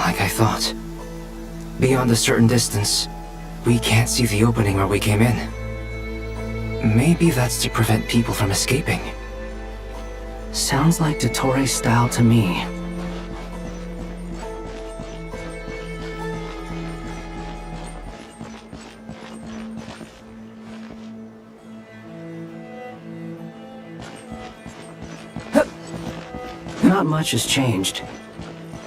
Like I thought. Beyond a certain distance, we can't see the opening where we came in. Maybe that's to prevent people from escaping. Sounds like Dottore style to me. Not much has changed.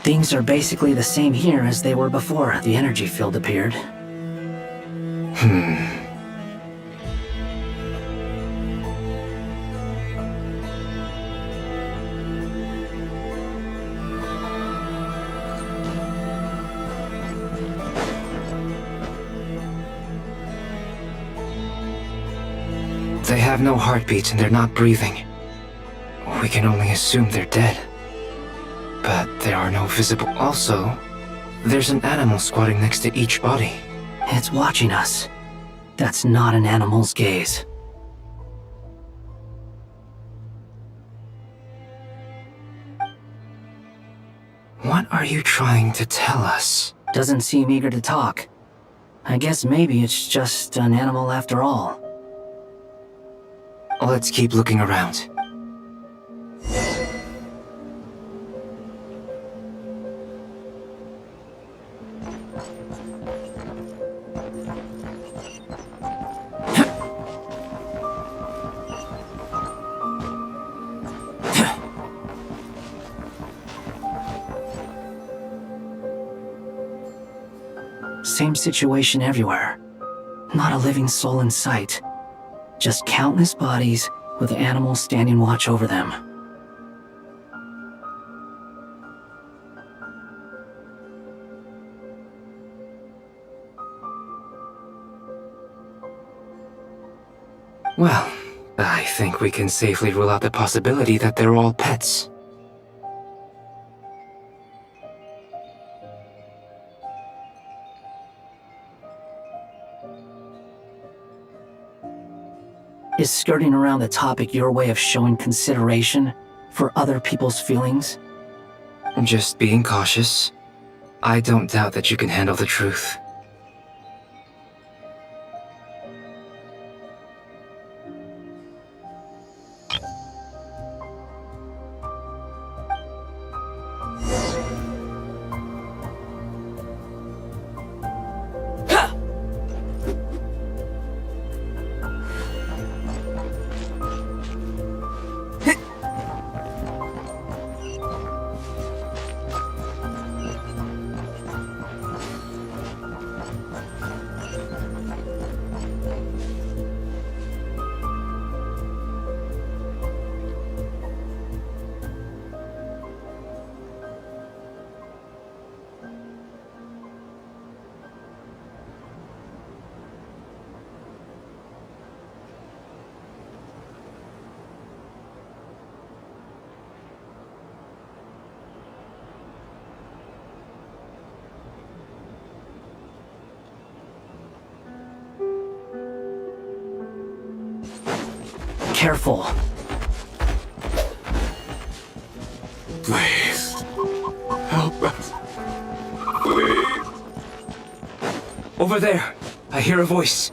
Things are basically the same here as they were before the energy field appeared. They have no heartbeat and they're not breathing. We can only assume they're dead. But there are no visible... Also, there's an animal squatting next to each body. It's watching us. That's not an animal's gaze. What are you trying to tell us? Doesn't seem eager to talk. I guess maybe it's just an animal after all. Let's keep looking around. Same situation everywhere. Not a living soul in sight. Just countless bodies with animals standing watch over them. Well, I think we can safely rule out the possibility that they're all pets. Is skirting around the topic your way of showing consideration for other people's feelings? Just being cautious. I don't doubt that you can handle the truth. Careful. Please, help us. Please. Over there! I hear a voice.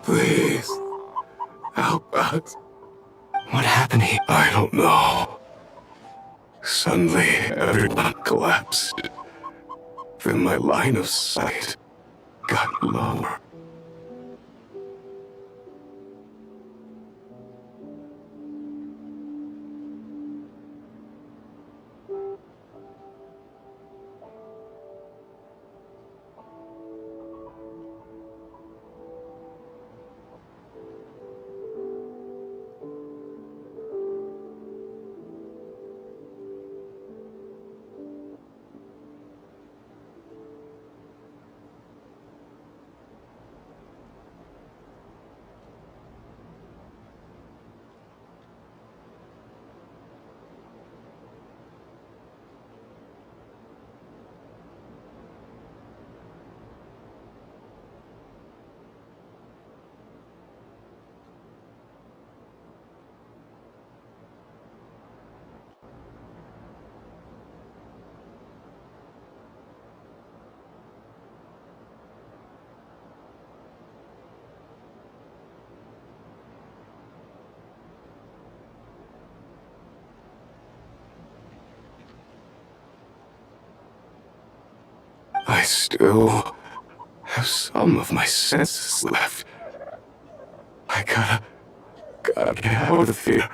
Please, help us. What happened here? I don't know. Suddenly, everyone collapsed. Then my line of sight got lower. I still have some of my senses left. I gotta get out of here.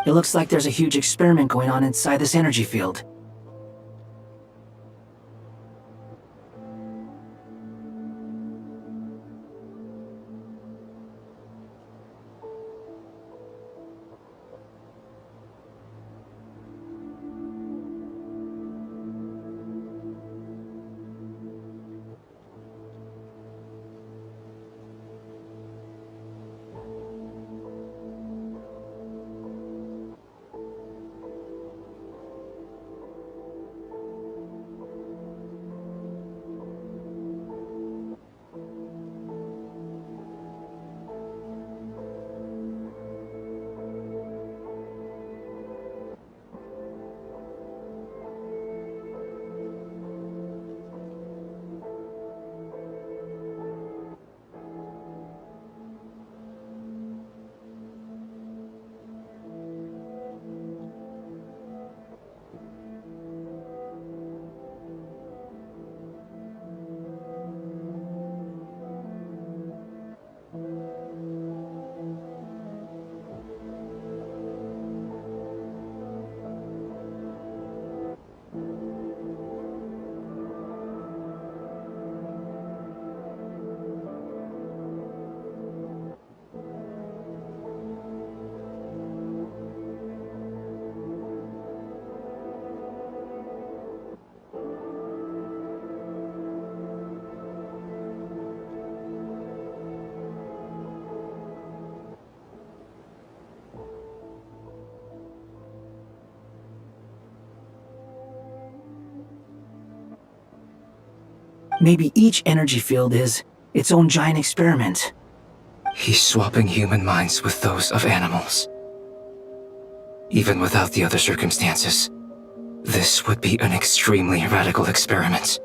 It looks like there's a huge experiment going on inside this energy field. Maybe each energy field is its own giant experiment. He's swapping human minds with those of animals. Even without the other circumstances, this would be an extremely radical experiment.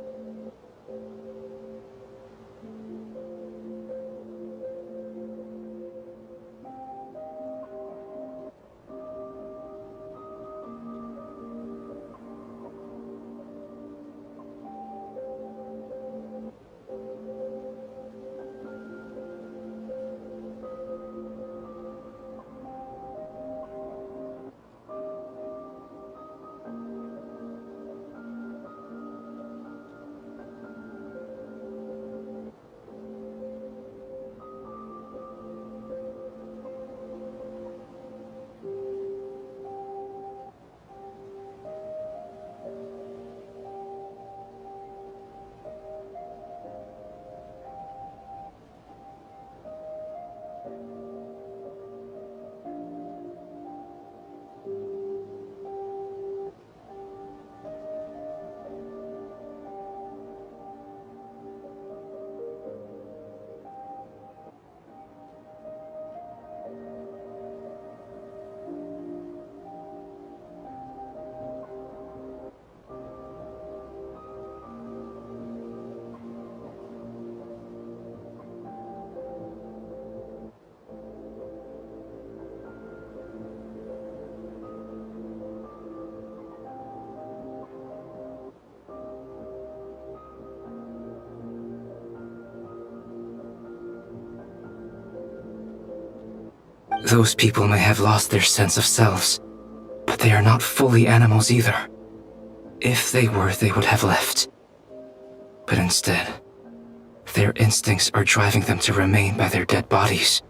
Those people may have lost their sense of selves, but they are not fully animals either. If they were, they would have left. But instead, their instincts are driving them to remain by their dead bodies.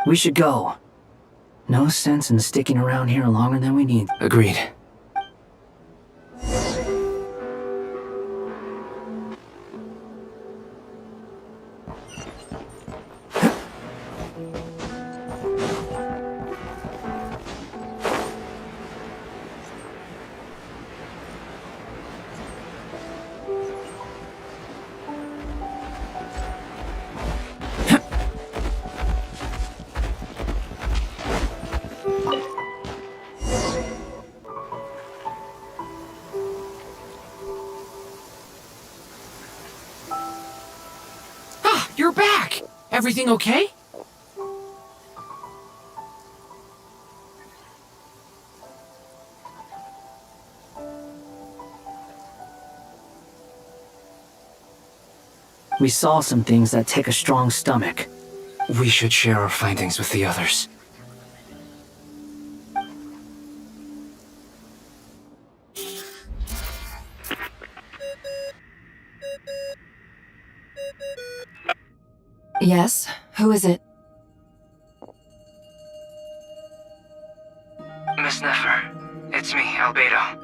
We should go. No sense in sticking around here longer than we need. Agreed. You're back! Everything okay? We saw some things that take a strong stomach. We should share our findings with the others. Yes? Who is it? Miss Nefer, it's me, Albedo.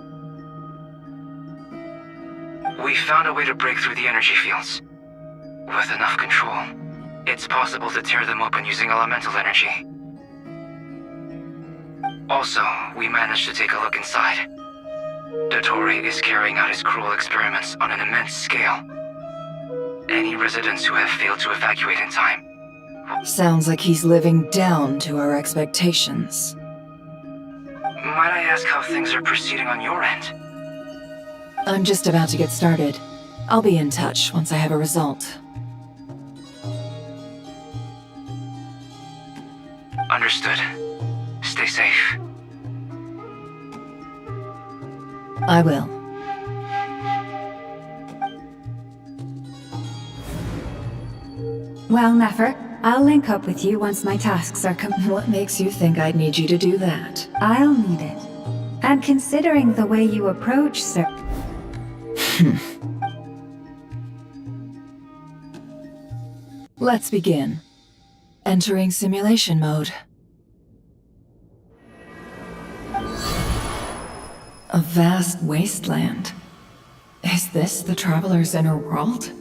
We found a way to break through the energy fields. With enough control, it's possible to tear them open using elemental energy. Also, we managed to take a look inside. Dottore is carrying out his cruel experiments on an immense scale. Any residents who have failed to evacuate in time. Sounds like he's living down to our expectations. Might I ask how things are proceeding on your end? I'm just about to get started. I'll be in touch once I have a result. Understood. Stay safe. I will. Well, Nefer, I'll link up with you once my tasks are What makes you think I'd need you to do that? I'll need it. And considering the way you approach, sir... Let's begin. Entering simulation mode. A vast wasteland. Is this the Traveler's inner world?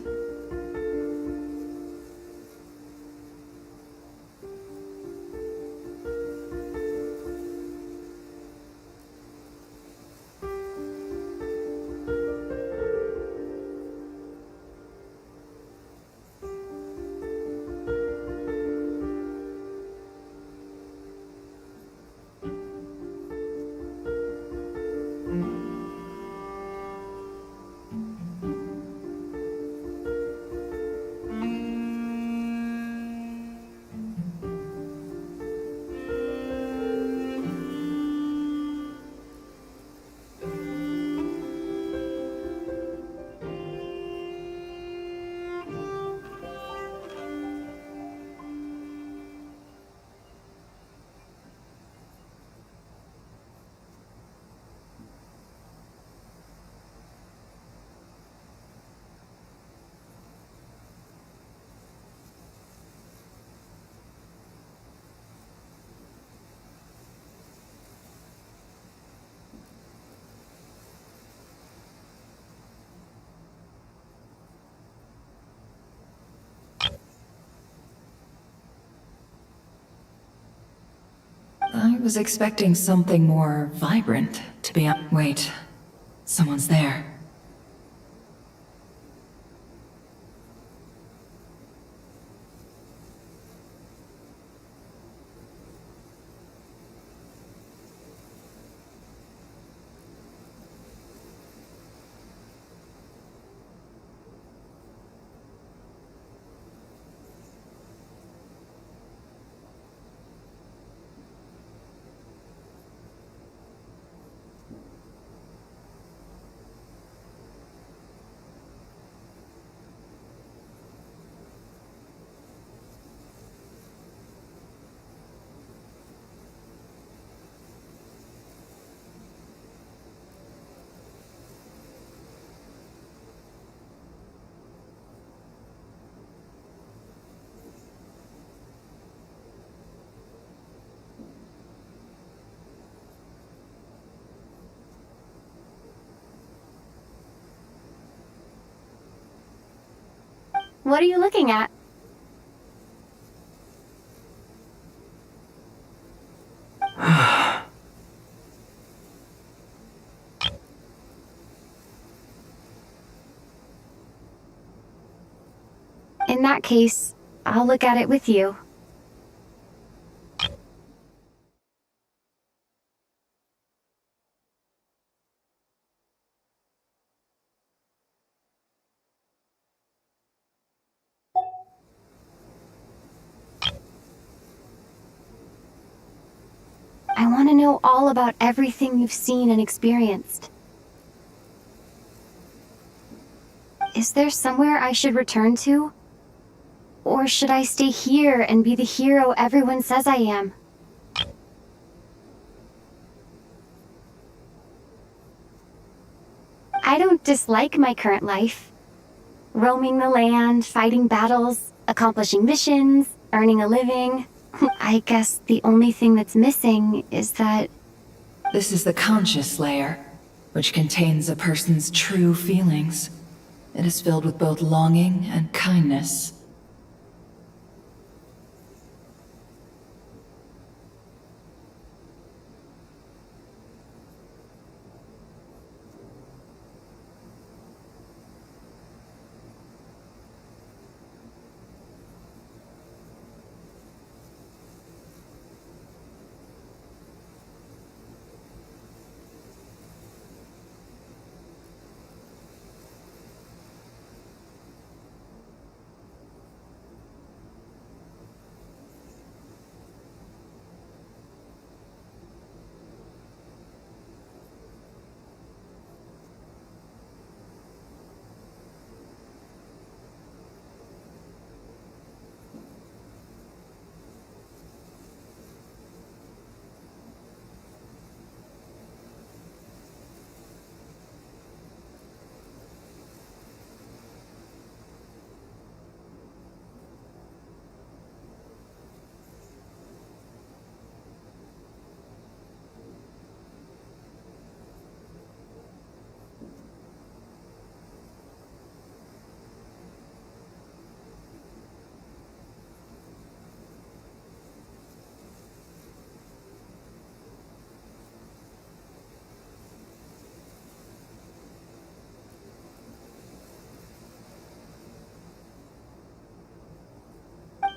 I was expecting something more vibrant, to be honest. Wait, someone's there. What are you looking at? In that case, I'll look at it with you. I want to know all about everything you've seen and experienced. Is there somewhere I should return to? Or should I stay here and be the hero everyone says I am? I don't dislike my current life. Roaming the land, fighting battles, accomplishing missions, earning a living. I guess the only thing that's missing is that... This is the conscious layer, which contains a person's true feelings. It is filled with both longing and kindness.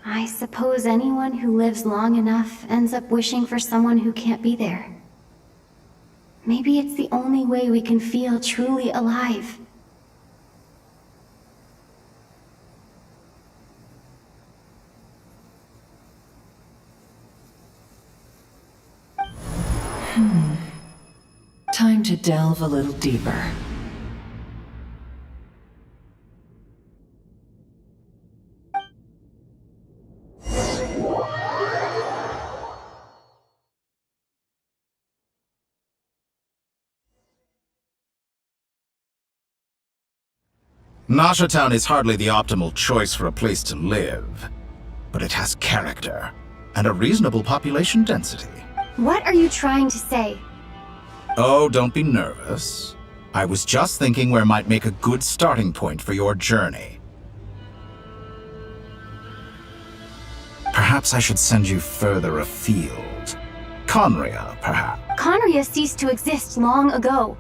I suppose anyone who lives long enough ends up wishing for someone who can't be there. Maybe it's the only way we can feel truly alive. Time to delve a little deeper. Nasha Town is hardly the optimal choice for a place to live, but it has character and a reasonable population density. What are you trying to say? Oh, don't be nervous. I was just thinking where might make a good starting point for your journey. Perhaps I should send you further afield. Conria, perhaps? Conria ceased to exist long ago.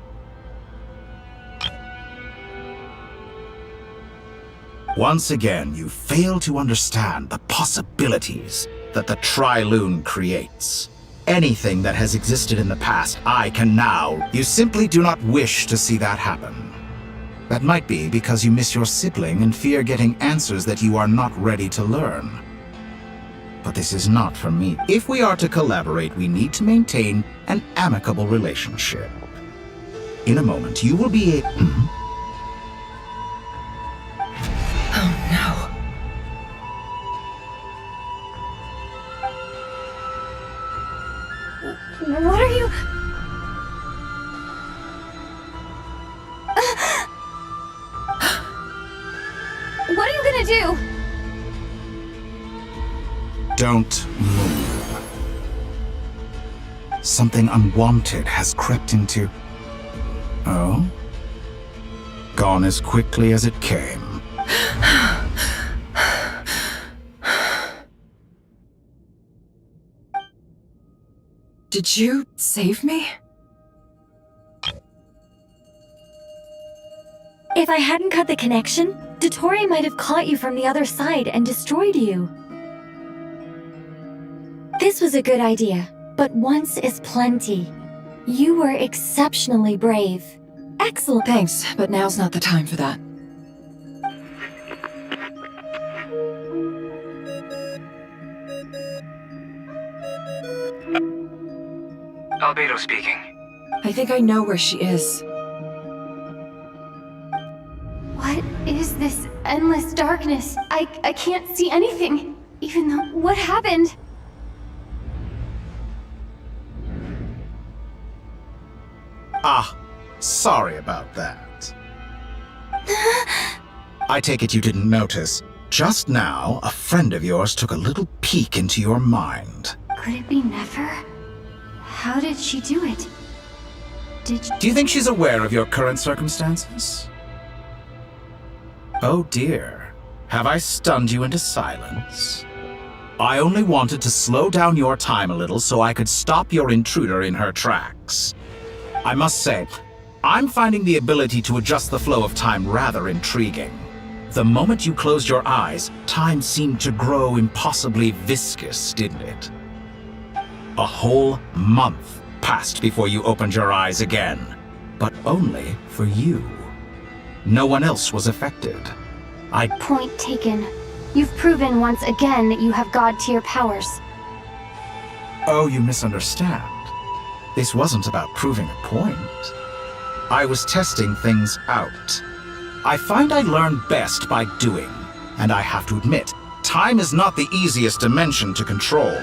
Once again, you fail to understand the possibilities that the Tri-Lune creates. Anything that has existed in the past, I can now. You simply do not wish to see that happen. That might be because you miss your sibling and fear getting answers that you are not ready to learn. But this is not for me. If we are to collaborate, we need to maintain an amicable relationship. In a moment, you will be a... Oh no. What are you... What are you gonna do? Don't move. Something unwanted has crept into... Oh? Gone as quickly as it came. Did you save me? If I hadn't cut the connection, Dottore might have caught you from the other side and destroyed you. This was a good idea, but once is plenty. You were exceptionally brave. Excellent. Thanks, but now's not the time for that. Albedo speaking. I think I know where she is. What is this endless darkness? I can't see anything. Even though... What happened? Ah, sorry about that. I take it you didn't notice. Just now, a friend of yours took a little peek into your mind. Could it be Nefer? How did she do it? Do you think she's aware of your current circumstances? Oh dear. Have I stunned you into silence? I only wanted to slow down your time a little so I could stop your intruder in her tracks. I must say, I'm finding the ability to adjust the flow of time rather intriguing. The moment you closed your eyes, time seemed to grow impossibly viscous, didn't it? A whole month passed before you opened your eyes again, but only for you. No one else was affected. Point taken. You've proven once again that you have God-tier powers. Oh, you misunderstand. This wasn't about proving a point. I was testing things out. I find I learn best by doing, and I have to admit, time is not the easiest dimension to control.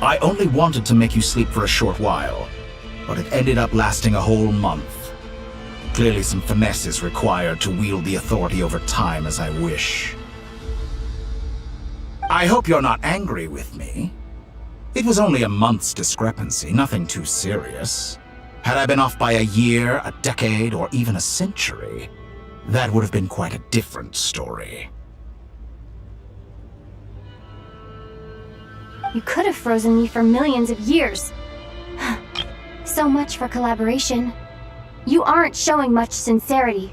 I only wanted to make you sleep for a short while, but it ended up lasting a whole month. Clearly some finesse is required to wield the authority over time as I wish. I hope you're not angry with me. It was only a month's discrepancy, nothing too serious. Had I been off by a year, a decade, or even a century, that would have been quite a different story. You could have frozen me for millions of years. So much for collaboration. You aren't showing much sincerity.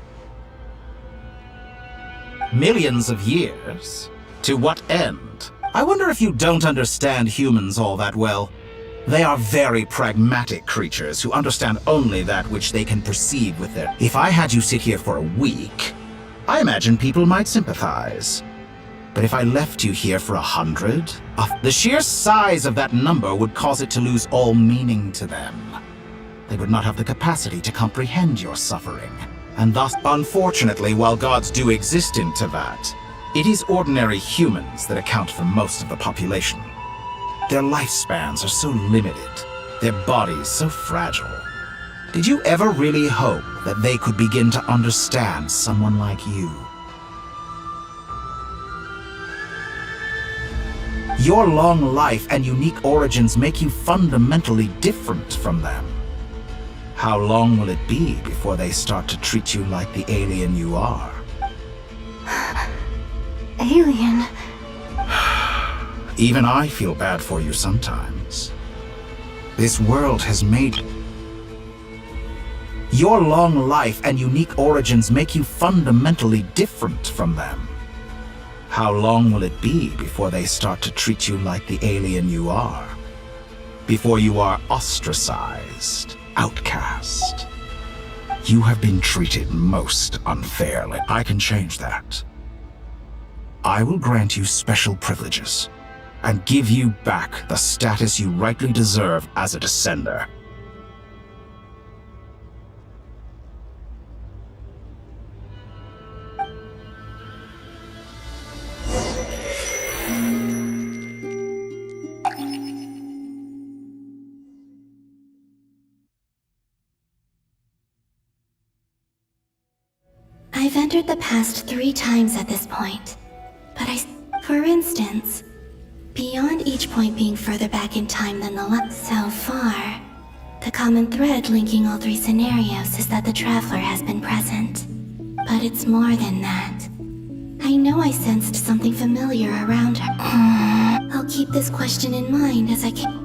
Millions of years? To what end? I wonder if you don't understand humans all that well. They are very pragmatic creatures who understand only that which they can perceive with their... If I had you sit here for a week, I imagine people might sympathize. But if I left you here for 100, the sheer size of that number would cause it to lose all meaning to them. They would not have the capacity to comprehend your suffering. And thus, unfortunately, while gods do exist in Teyvat, it is ordinary humans that account for most of the population. Their lifespans are so limited. their bodies so fragile. Did you ever really hope that they could begin to understand someone like you? Your long life and unique origins make you fundamentally different from them. How long will it be before they start to treat you like the alien you are? Alien? Even I feel bad for you sometimes. This world has made... Your long life and unique origins make you fundamentally different from them. How long will it be before they start to treat you like the alien you are? Before you are ostracized, outcast? You have been treated most unfairly. I can change that. I will grant you special privileges and give you back the status you rightly deserve as a descender. I've entered the past 3 times at this point, but for instance, beyond each point being further back in time than the last. So far, the common thread linking all 3 scenarios is that the Traveler has been present. But it's more than that. I know I sensed something familiar around her. I'll keep this question in mind as I can.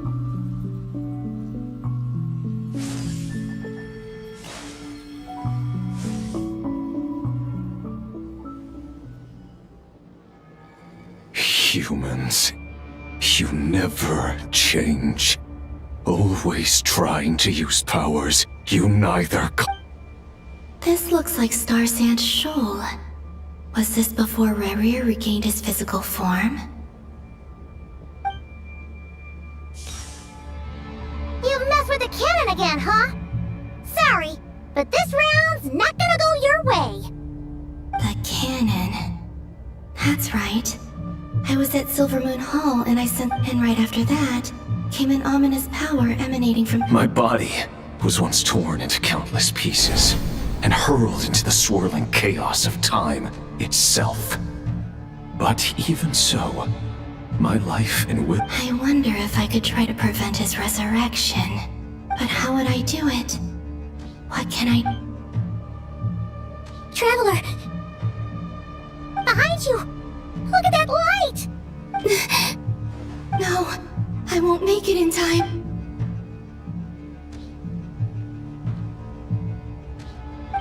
Humans, you never change. Always trying to use powers you neither. This looks like Star Sand Shoal. Was this before Rerir regained his physical form? You've messed with the cannon again, huh? Sorry, but this round's not gonna go your way. The cannon. That's right. I was at Silvermoon Hall and and right after that, came an ominous power emanating from— My body was once torn into countless pieces and hurled into the swirling chaos of time itself. But even so, my life and will— I wonder if I could try to prevent his resurrection. But how would I do it? What can I— Traveler! Behind you! Look at that light! No, I won't make it in time.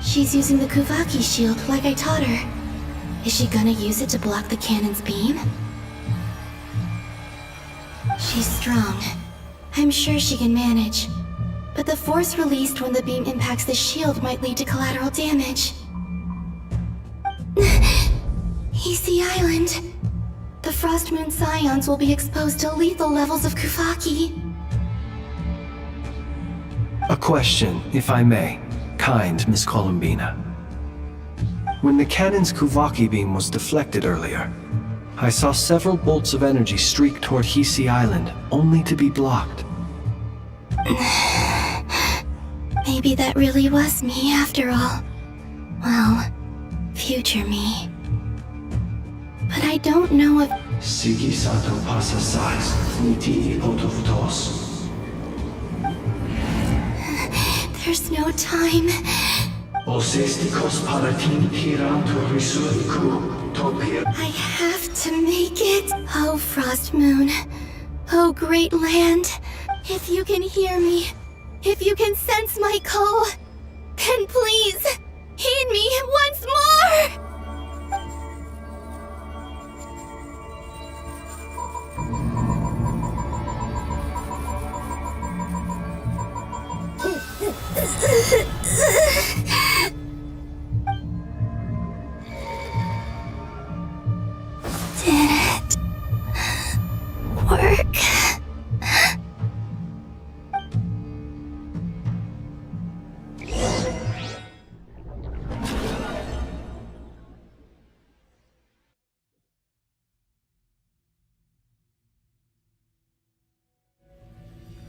She's using the Kuvaki shield like I taught her. Is she gonna use it to block the cannon's beam? She's strong. I'm sure she can manage. But the force released when the beam impacts the shield might lead to collateral damage. Easy Island. The Frost Moon Scions will be exposed to lethal levels of Kuvaki. A question, if I may, kind Miss Columbina. When the cannon's Kuvaki beam was deflected earlier, I saw several bolts of energy streak toward Hisi Island, only to be blocked. Maybe that really was me after all. Well, future me. But I don't know if— Sigi Sato pasa sais, fliti ipotovtos. There's no time. Osestikos paratin tirantur risuiku topir. I have to make it. Oh, Frost Moon. Oh, great land. If you can hear me, if you can sense my call, then please, heed me once more! Did it work?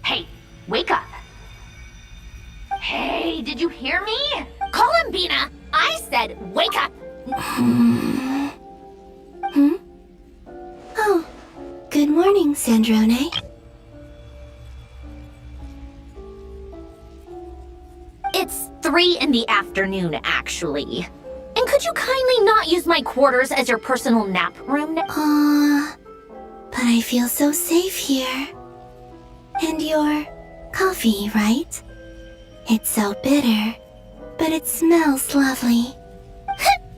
Hey, wake up. Did you hear me? Columbina! I said wake up! Oh, good morning, Sandrone. It's 3 in the afternoon, actually. And could you kindly not use my quarters as your personal nap room now? But I feel so safe here. And your coffee, right? It's so bitter, but it smells lovely.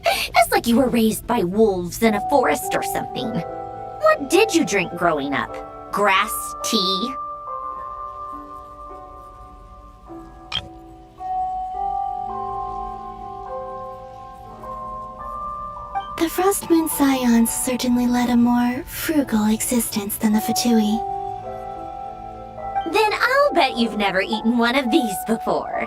It's like you were raised by wolves in a forest or something. What did you drink growing up? Grass tea? The Frost Moon Scions certainly led a more frugal existence than the Fatui. Then I'll bet you've never eaten one of these before.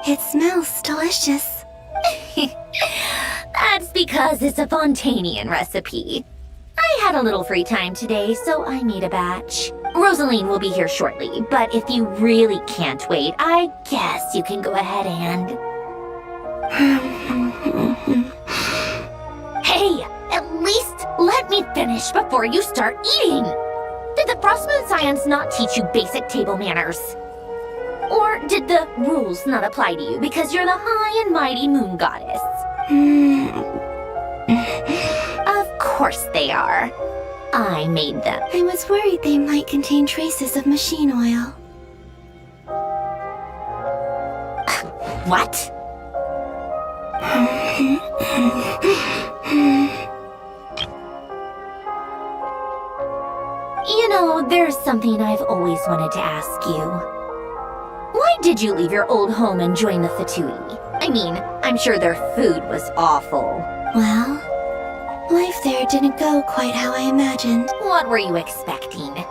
It smells delicious. That's because it's a Fontanian recipe. I had a little free time today, so I made a batch. Rosaline will be here shortly, but if you really can't wait, I guess you can go ahead and... Hey, at least let me finish before you start eating! Did the Frostmoon Scions not teach you basic table manners? Or did the rules not apply to you because you're the high and mighty moon goddess? Of course they are. I made them. I was worried they might contain traces of machine oil. What? You know, there's something I've always wanted to ask you. Why did you leave your old home and join the Fatui? I mean, I'm sure their food was awful. Well, life there didn't go quite how I imagined. What were you expecting?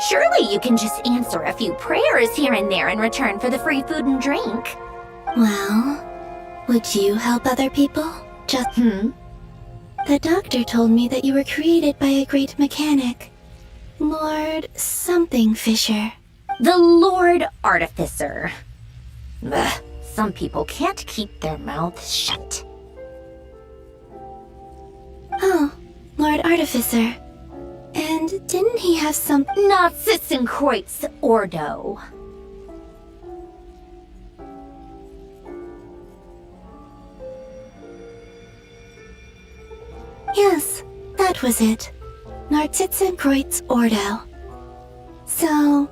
Surely you can just answer a few prayers here and there in return for the free food and drink. Well, would you help other people? The doctor told me that you were created by a great mechanic. Lord something Fisher. The Lord Artificer. Ugh, some people can't keep their mouths shut. Oh, Lord Artificer. And didn't he have some... Not Sitzenkreuz Ordo. Yes, that was it. Narzizenkreuz Ordo. So,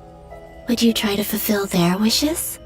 would you try to fulfill their wishes?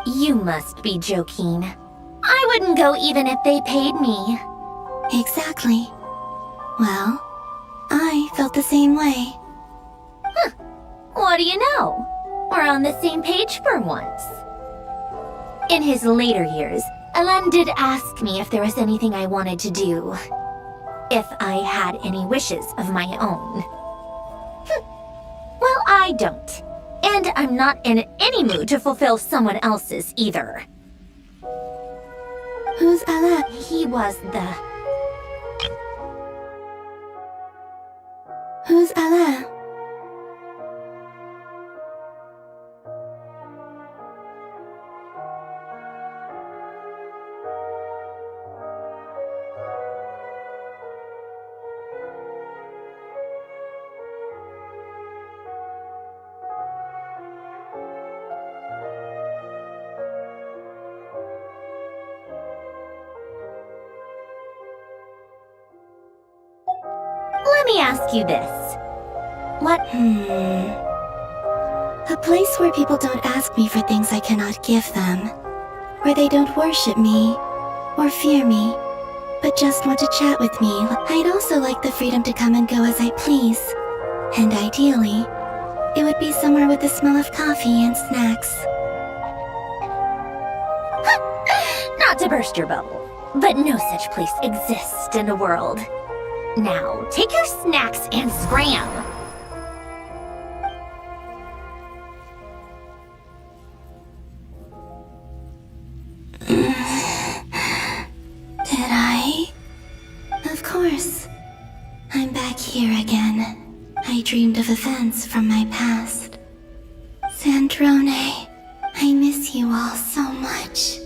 You must be joking. I wouldn't go even if they paid me. Exactly. Well, I felt the same way. Huh. What do you know? We're on the same page for once. In his later years, Alan did ask me if there was anything I wanted to do. If I had any wishes of my own. Well, I don't. And I'm not in any mood to fulfill someone else's either. Who's Alain? He was the... Who's Alain? Let me ask you this. What? A place where people don't ask me for things I cannot give them. Where they don't worship me, or fear me, but just want to chat with me. I'd also like the freedom to come and go as I please. And ideally, it would be somewhere with the smell of coffee and snacks. Not to burst your bubble, but no such place exists in the world. Now, take your snacks and scram! Did I? Of course. I'm back here again. I dreamed of events from my past. Sandrone, I miss you all so much.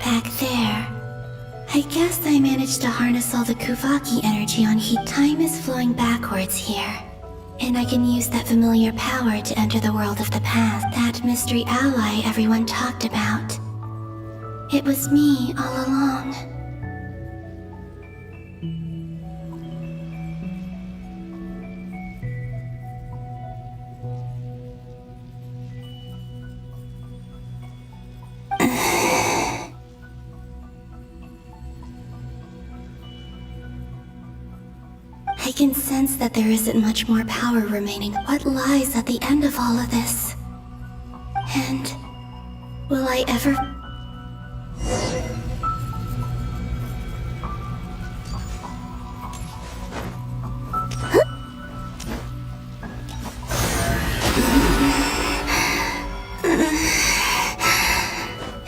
Back there. I guess I managed to harness all the Kuvaki energy on heat. Time is flowing backwards here. And I can use that familiar power to enter the world of the past. That mystery ally everyone talked about. It was me all along. I can sense that there isn't much more power remaining. What lies at the end of all of this? And will I ever...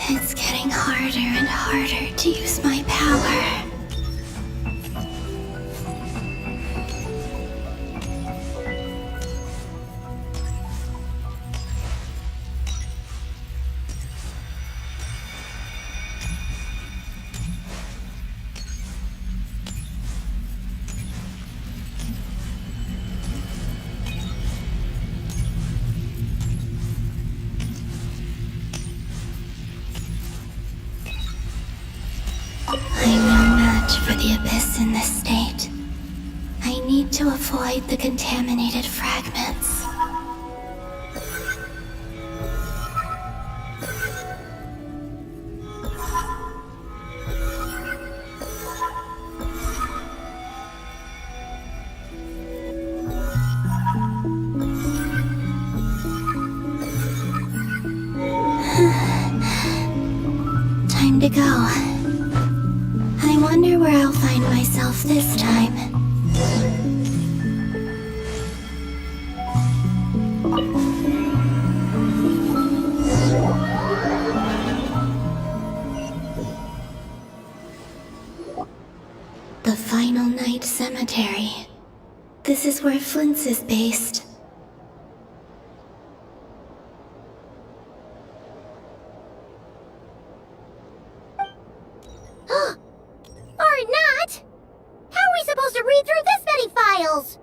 It's getting harder and harder to use my power. I'm no match for the Abyss in this state. I need to avoid the contaminated fragments. Time to go. I wonder where I'll find myself this time. This is where Flint's is based. Or not! How are we supposed to read through this many files?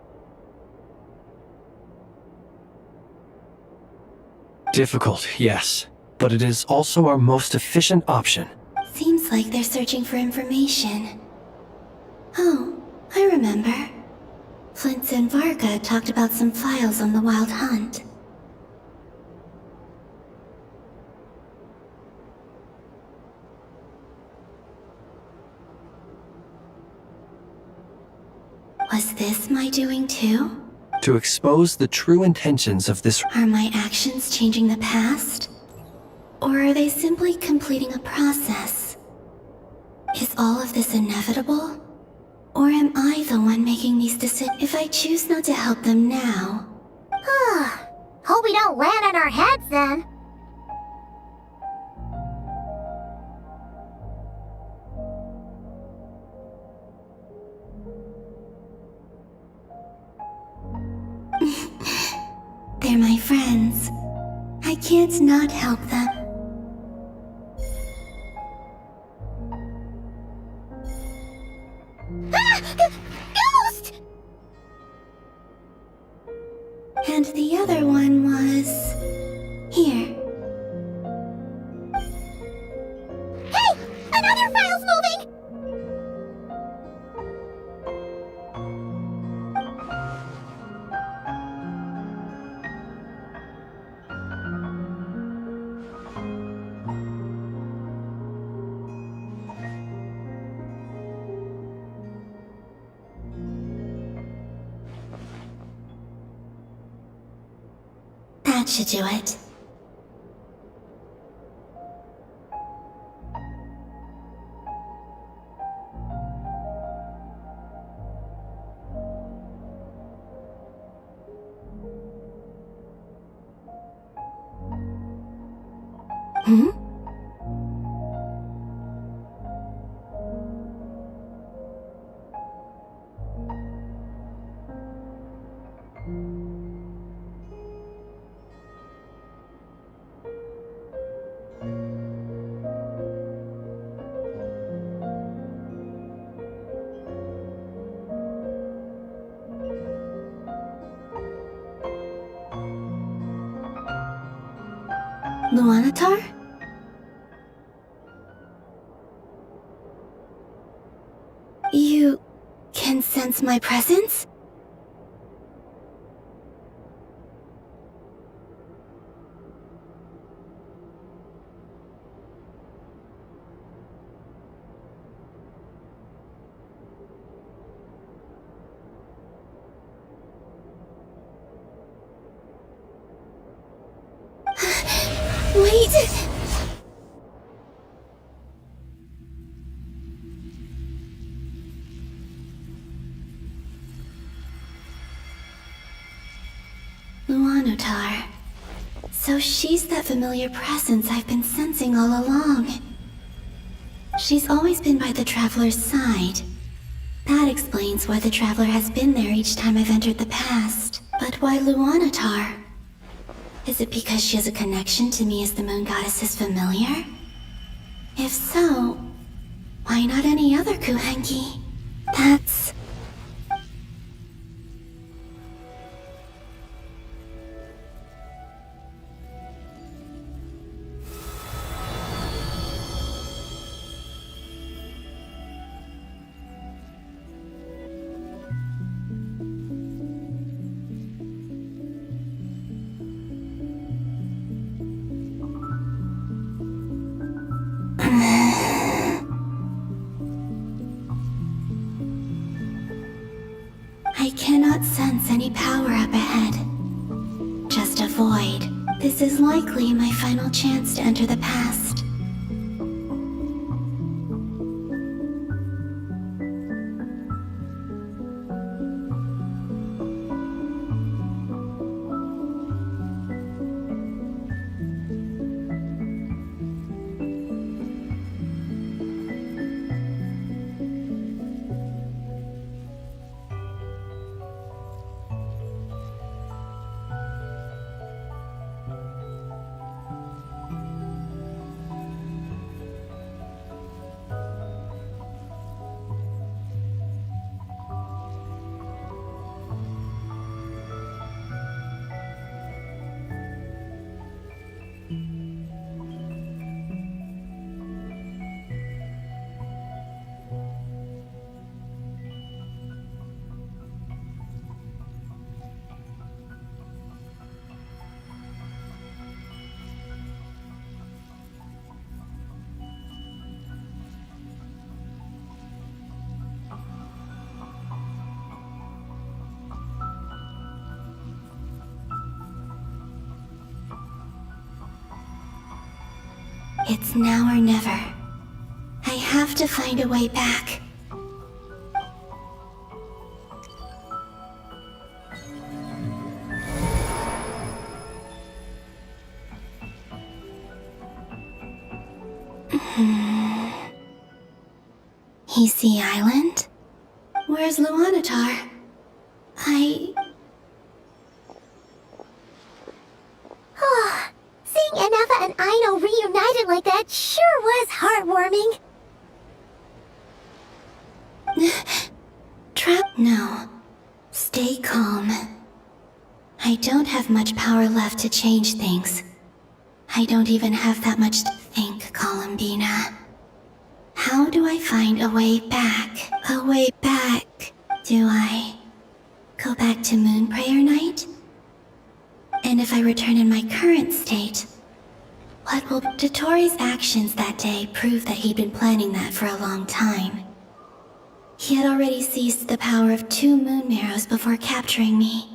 Difficult, yes. But it is also our most efficient option. Seems like they're searching for information. Oh, I remember. Flint and Varga talked about some files on the Wild Hunt. Was this my doing too? To expose the true intentions of this. Are my actions changing the past? Or are they simply completing a process? Is all of this inevitable? Or am I the one making these decisions? If I choose not to help them now... Hope we don't land on our heads then. They're my friends. I can't not help them. Ghost! And the other one was... here. Hey! Another file's moving! That should do it. Hmm? Luanatar? You can sense my presence? Wait! Luanatar. So she's that familiar presence I've been sensing all along. She's always been by the Traveler's side. That explains why the Traveler has been there each time I've entered the past. But why Luanatar? Is it because she has a connection to me as the Moon Goddess's familiar? If so, why not any other Kuhenki? That's... I cannot sense any power up ahead. Just a void. This is likely my final chance to enter the past. It's now or never. I have to find a way back. Easy Island? Where's Luanatar? Seeing Anafa and Aino reunited like that sure was heartwarming. No. Stay calm. I don't have much power left to change things. I don't even have that much to think, Columbina. How do I find a way back? A way back? Do I go back to Moon Prayer Night? And if I return in my current state, what will Dotori's actions that day prove that he'd been planning that for a long time? He had already seized the power of 2 moon marrows before capturing me.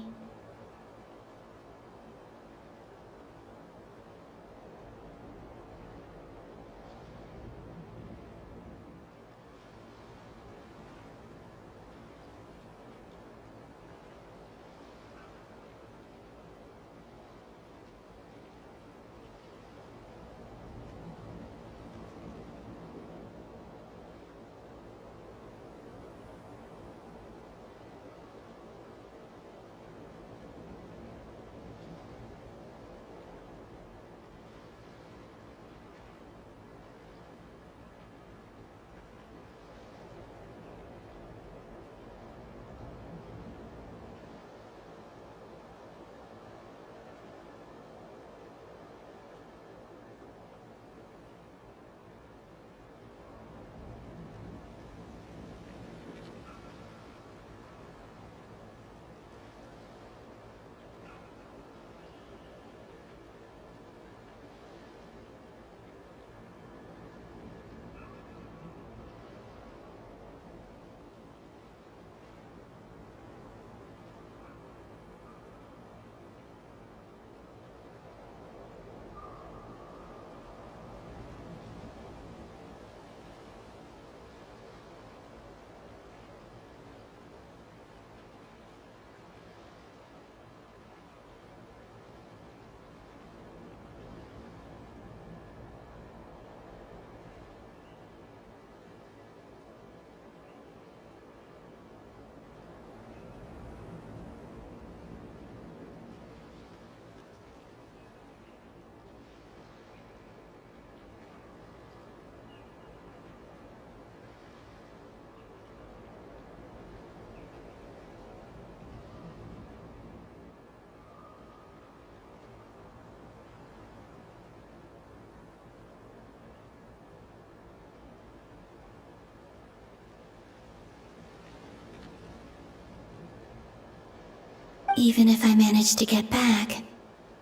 Even if I manage to get back,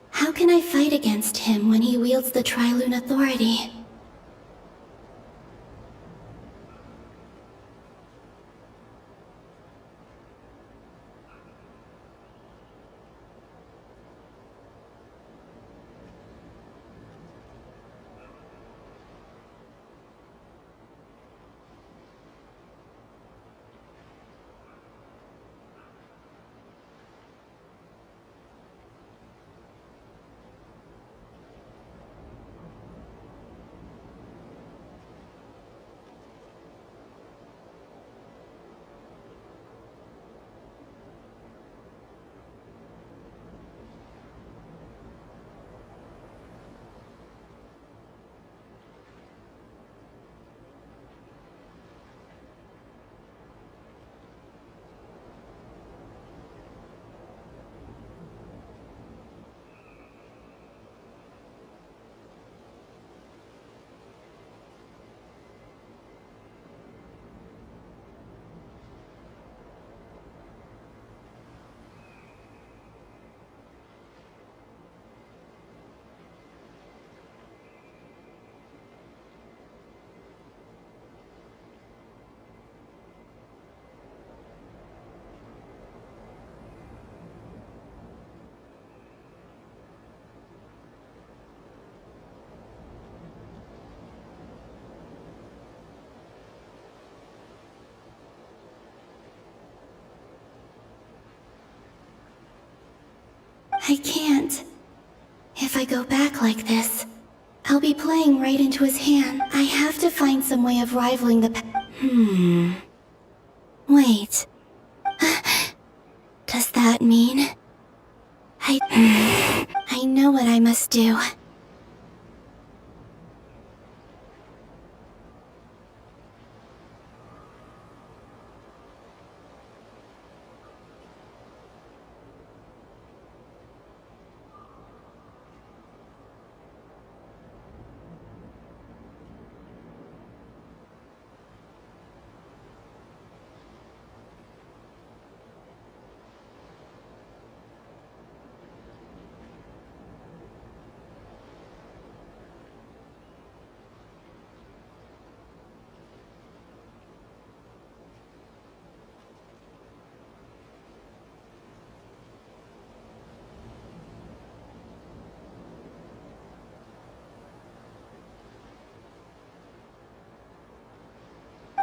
how can I fight against him when he wields the Tri-Lune authority? I can't. If I go back like this, I'll be playing right into his hand. I have to find some way of rivaling the Wait. Does that mean... I know what I must do.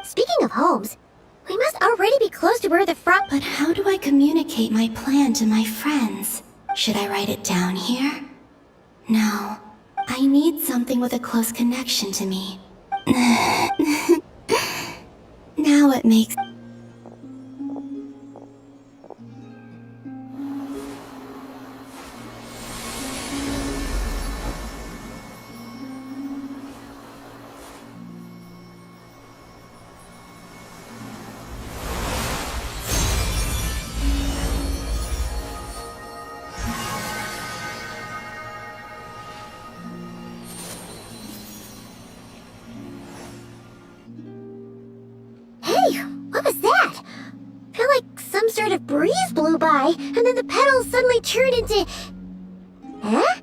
Speaking of homes, we must already be close to where the front... But how do I communicate my plan to my friends? Should I write it down here? No. I need something with a close connection to me. Now it makes... What was that? I feel like some sort of breeze blew by, and then the petals suddenly turned into... Huh?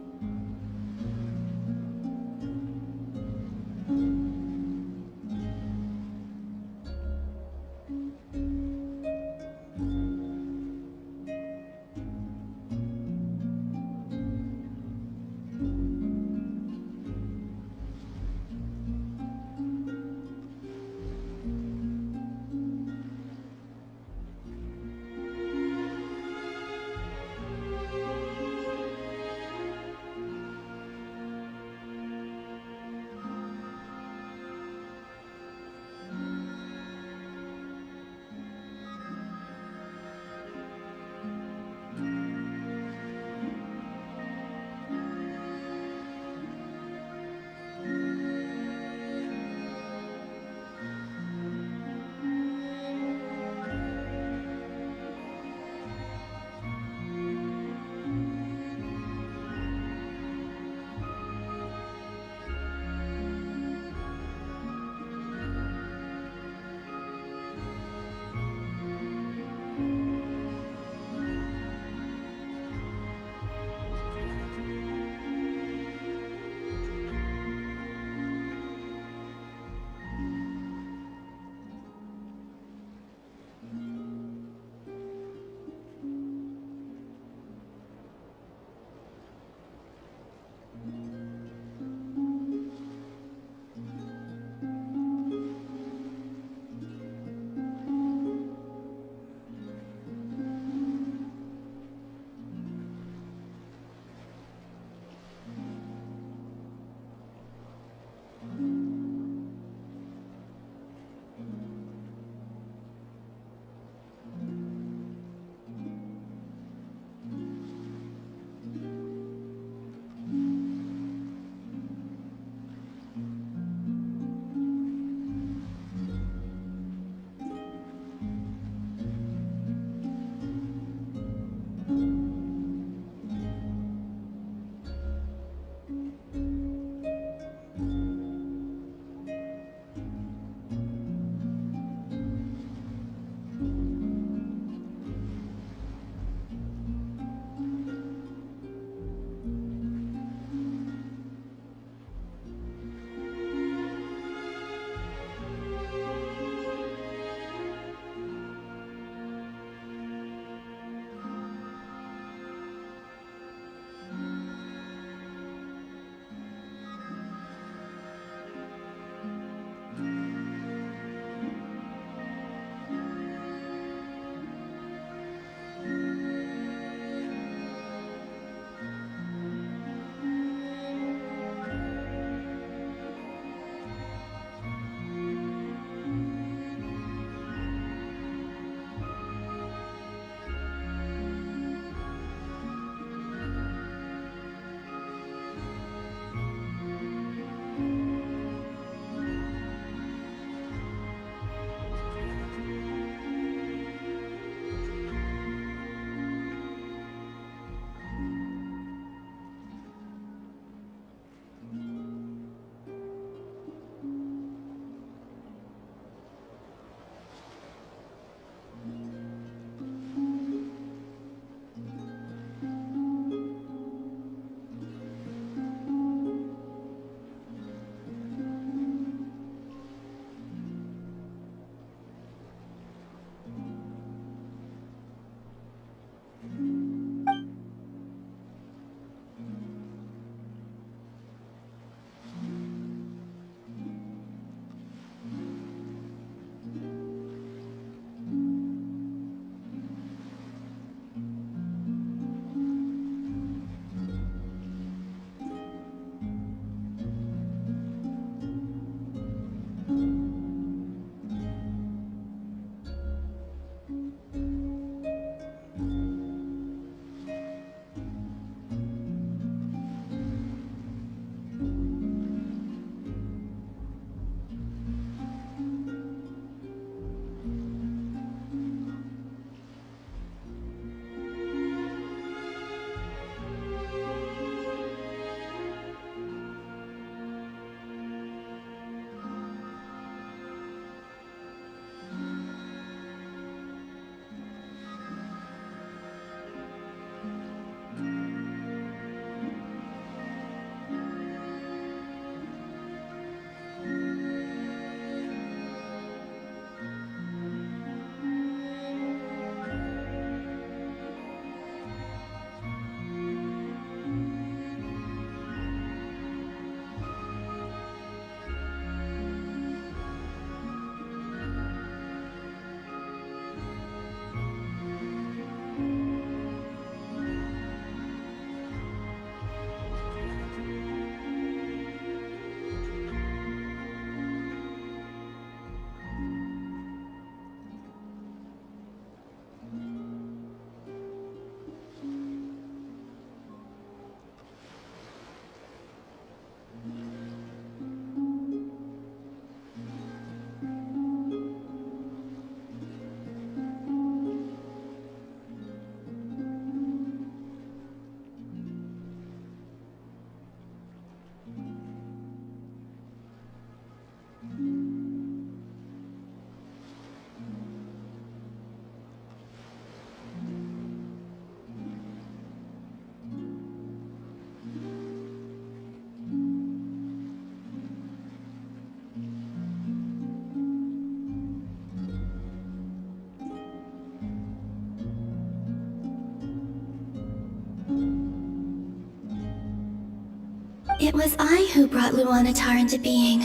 It was I who brought Luanatar into being.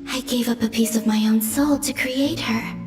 I gave up a piece of my own soul to create her.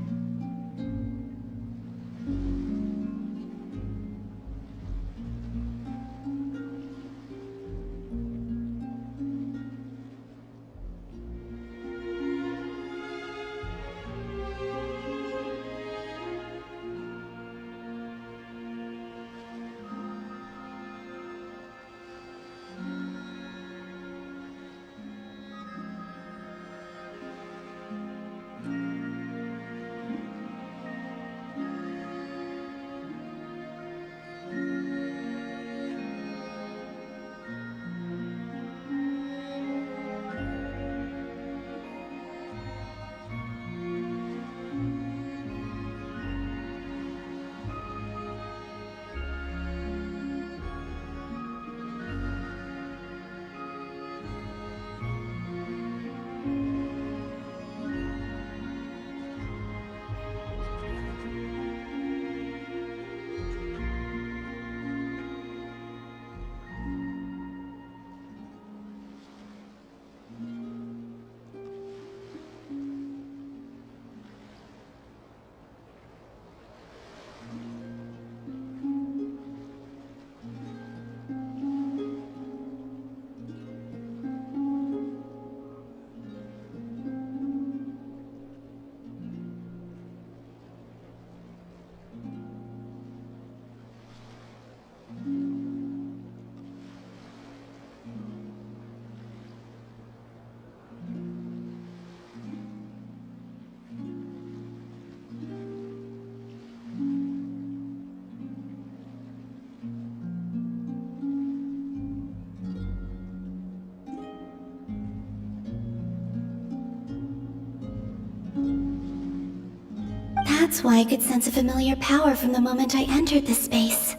That's why I could sense a familiar power from the moment I entered this space.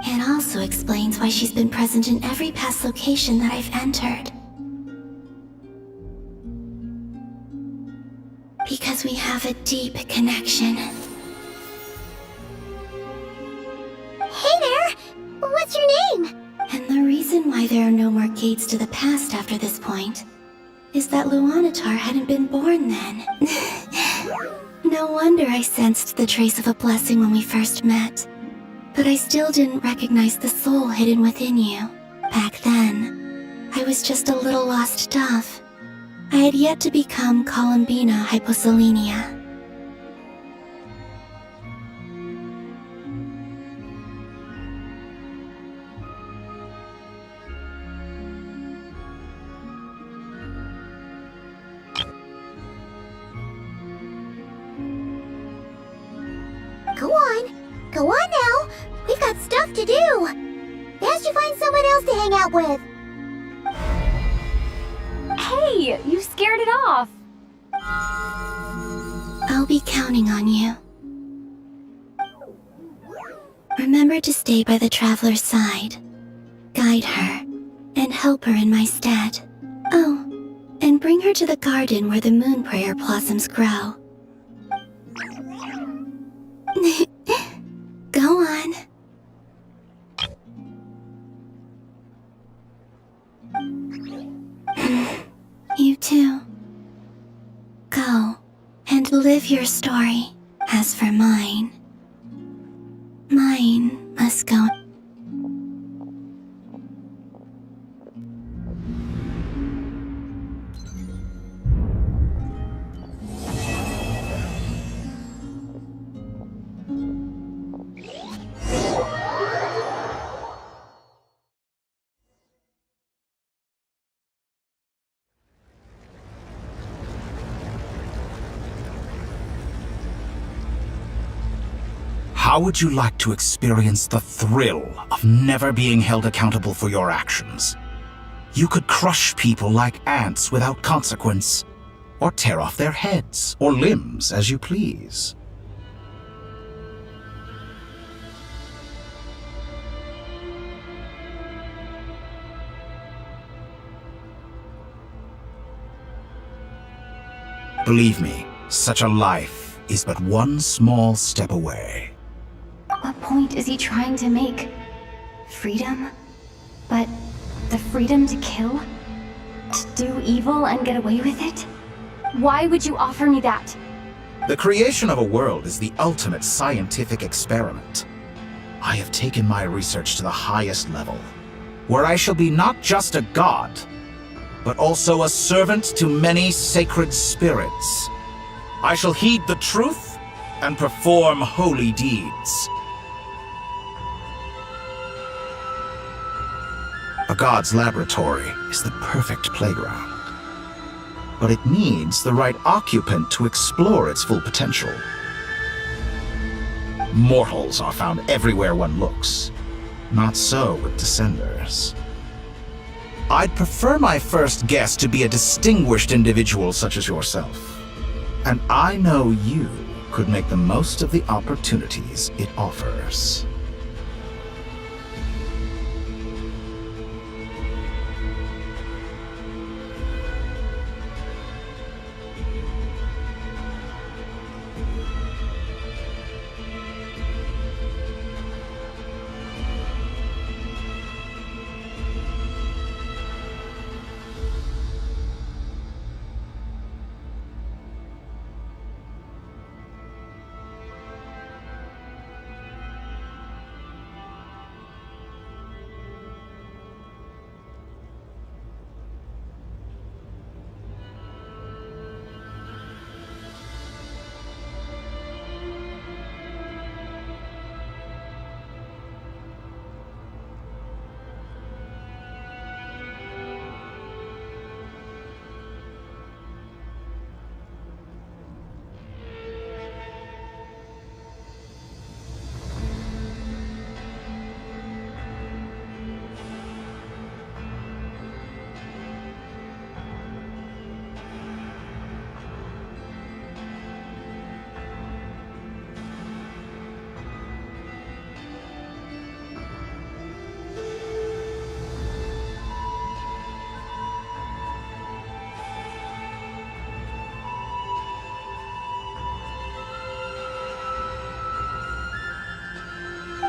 It also explains why she's been present in every past location that I've entered. Because we have a deep connection. Hey there! What's your name? And the reason why there are no more gates to the past after this point is that Luanatar hadn't been born then. No wonder I sensed the trace of a blessing when we first met. But I still didn't recognize the soul hidden within you. Back then, I was just a little lost dove. I had yet to become Columbina Hyposelenia. Go on now! We've got stuff to do! Best you find someone else to hang out with! Hey, you scared it off. I'll be counting on you. Remember to stay by the traveler's side, guide her, and help her in my stead. Oh, and bring her to the garden where the moon prayer blossoms grow. Go on. You too. Go and live your story. As for mine must go. How would you like to experience the thrill of never being held accountable for your actions? You could crush people like ants without consequence, or tear off their heads or limbs as you please. Believe me, such a life is but one small step away. What point is he trying to make? Freedom? But the freedom to kill? To do evil and get away with it? Why would you offer me that? The creation of a world is the ultimate scientific experiment. I have taken my research to the highest level, where I shall be not just a god, but also a servant to many sacred spirits. I shall heed the truth and perform holy deeds. A god's laboratory is the perfect playground, but it needs the right occupant to explore its full potential. Mortals are found everywhere one looks. Not so with Descenders. I'd prefer my first guest to be a distinguished individual such as yourself. And I know you could make the most of the opportunities it offers.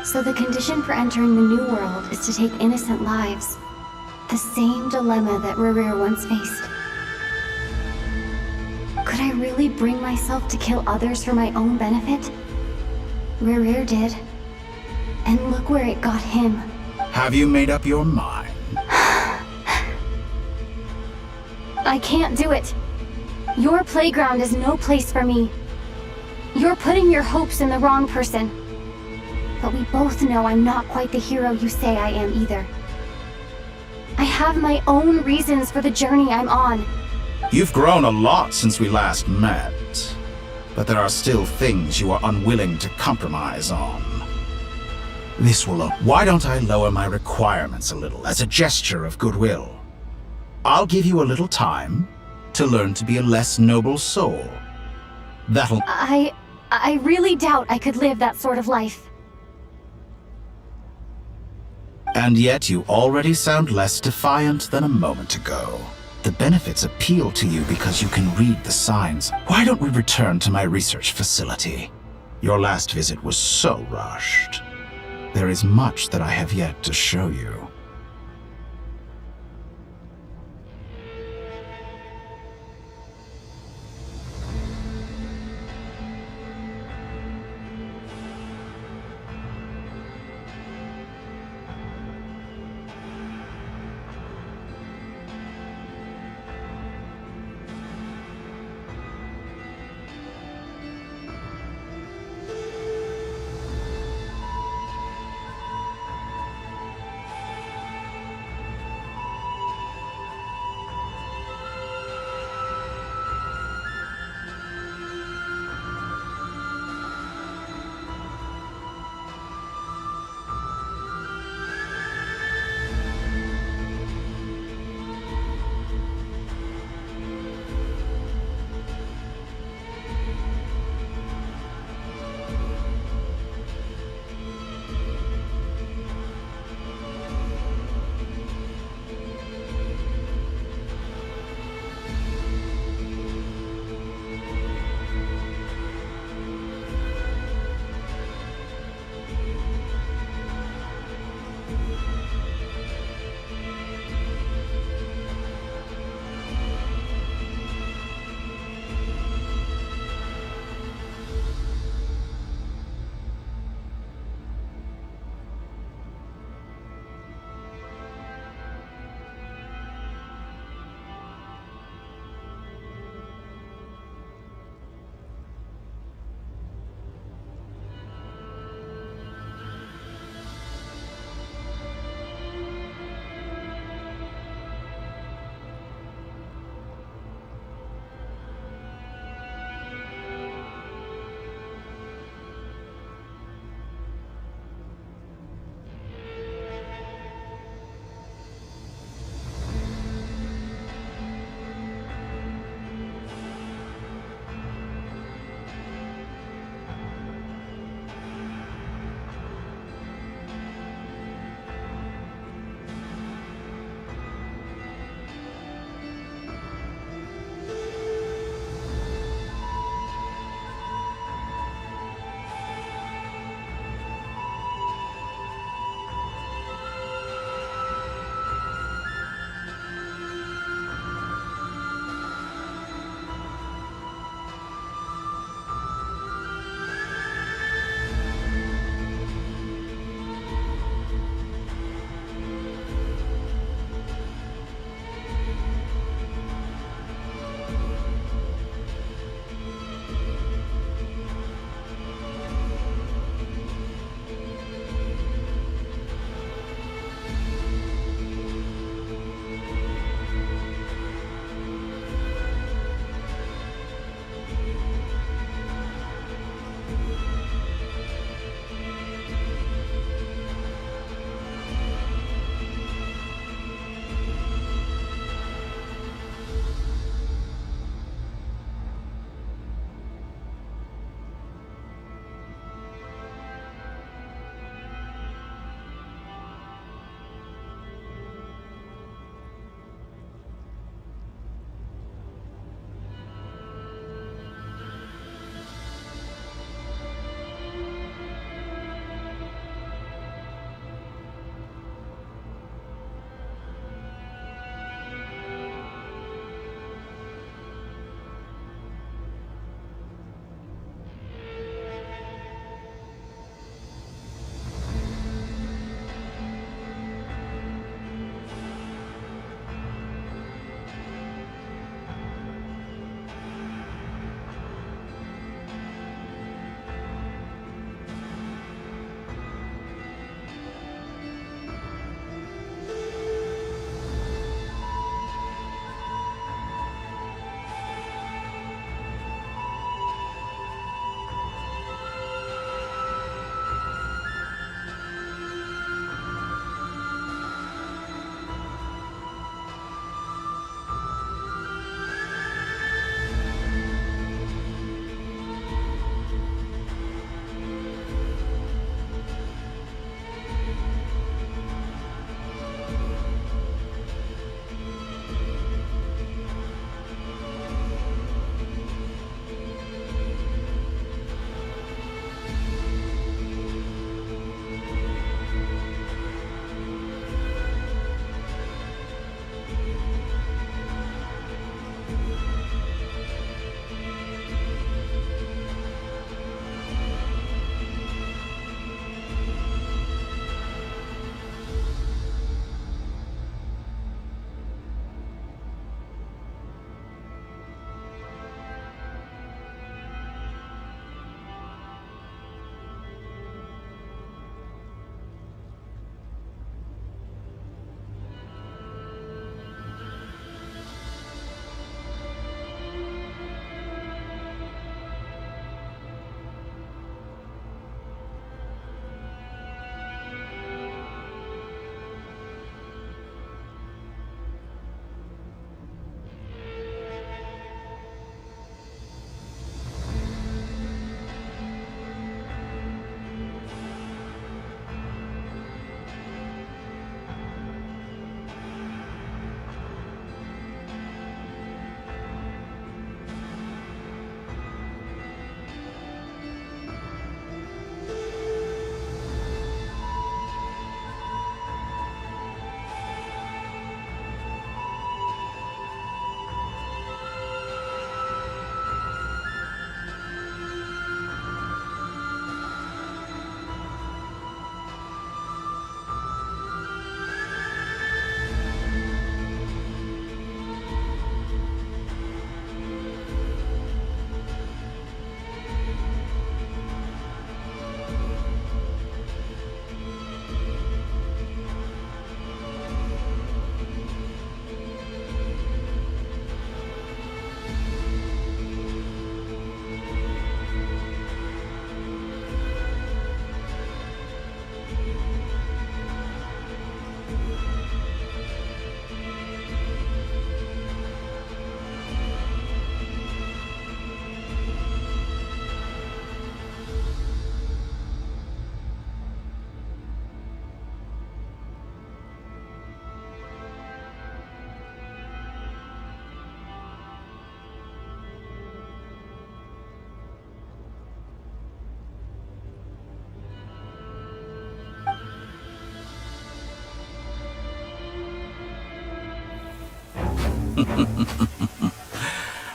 So the condition for entering the new world is to take innocent lives. The same dilemma that Rerir once faced. Could I really bring myself to kill others for my own benefit? Rerir did. And look where it got him. Have you made up your mind? I can't do it. Your playground is no place for me. You're putting your hopes in the wrong person. But we both know I'm not quite the hero you say I am either. I have my own reasons for the journey I'm on. You've grown a lot since we last met, but there are still things you are unwilling to compromise on. This will... Why don't I lower my requirements a little as a gesture of goodwill? I'll give you a little time to learn to be a less noble soul. That'll... I really doubt I could live that sort of life. And yet you already sound less defiant than a moment ago. The benefits appeal to you because you can read the signs. Why don't we return to my research facility? Your last visit was so rushed. There is much that I have yet to show you.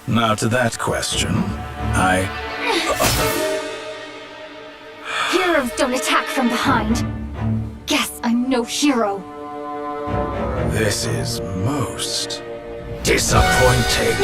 Now to that question, Heroes don't attack from behind. Guess I'm no hero. This is most disappointing.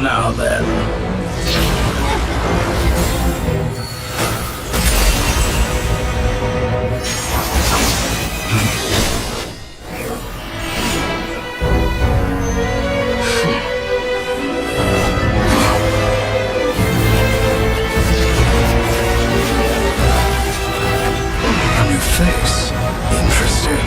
Now then. A new face. Interesting.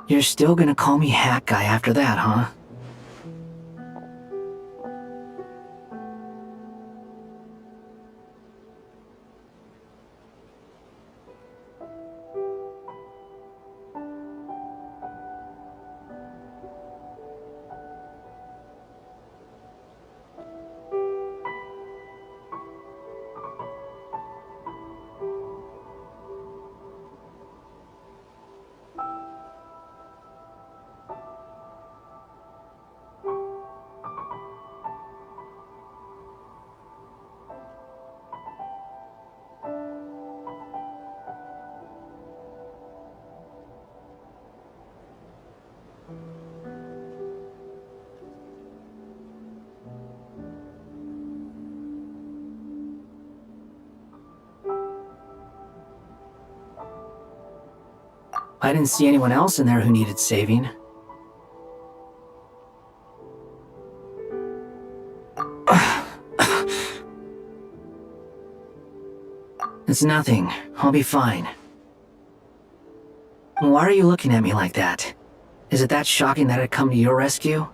You're still gonna call me Hat Guy after that, huh? I didn't see anyone else in there who needed saving. It's nothing. I'll be fine. Why are you looking at me like that? Is it that shocking that I'd come to your rescue?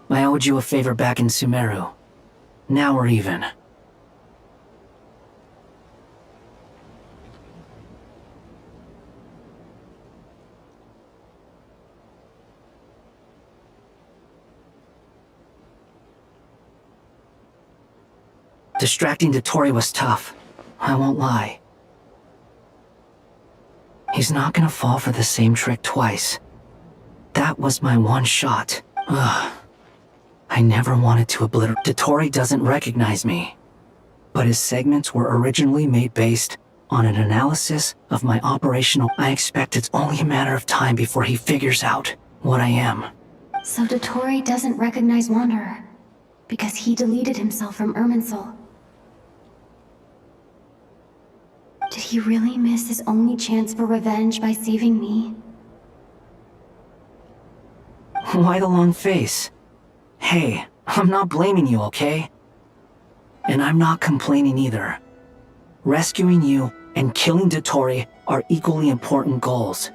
I owed you a favor back in Sumeru. Now we're even. Distracting Dotori was tough. I won't lie. He's not gonna fall for the same trick twice. That was my one shot. Ugh. I never wanted to obliterate. Dotori doesn't recognize me. But his segments were originally made based on an analysis of my operational. I expect it's only a matter of time before he figures out what I am. So Dotori doesn't recognize Wanderer, because he deleted himself from Irminsul. Did he really miss his only chance for revenge by saving me? Why the long face? Hey, I'm not blaming you, okay? And I'm not complaining either. Rescuing you and killing Dotori are equally important goals.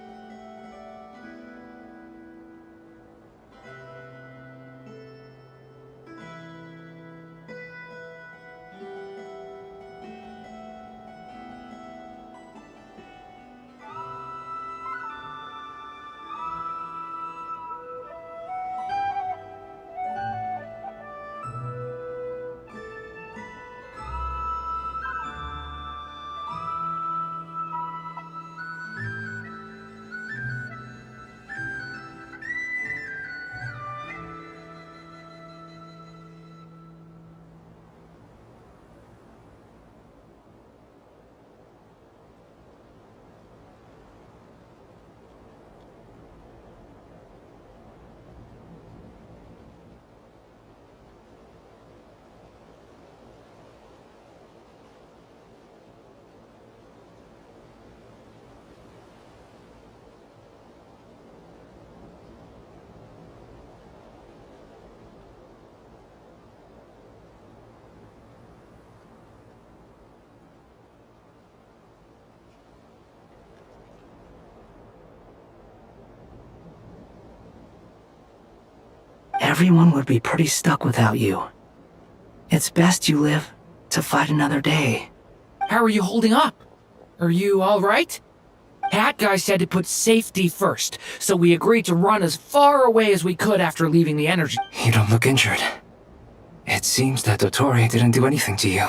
everyone would be pretty stuck without you. It's best you live to fight another day. How are you holding up? Are you alright? Hat Guy said to put safety first, so we agreed to run as far away as we could after leaving the energy. You don't look injured. It seems that Dottore didn't do anything to you.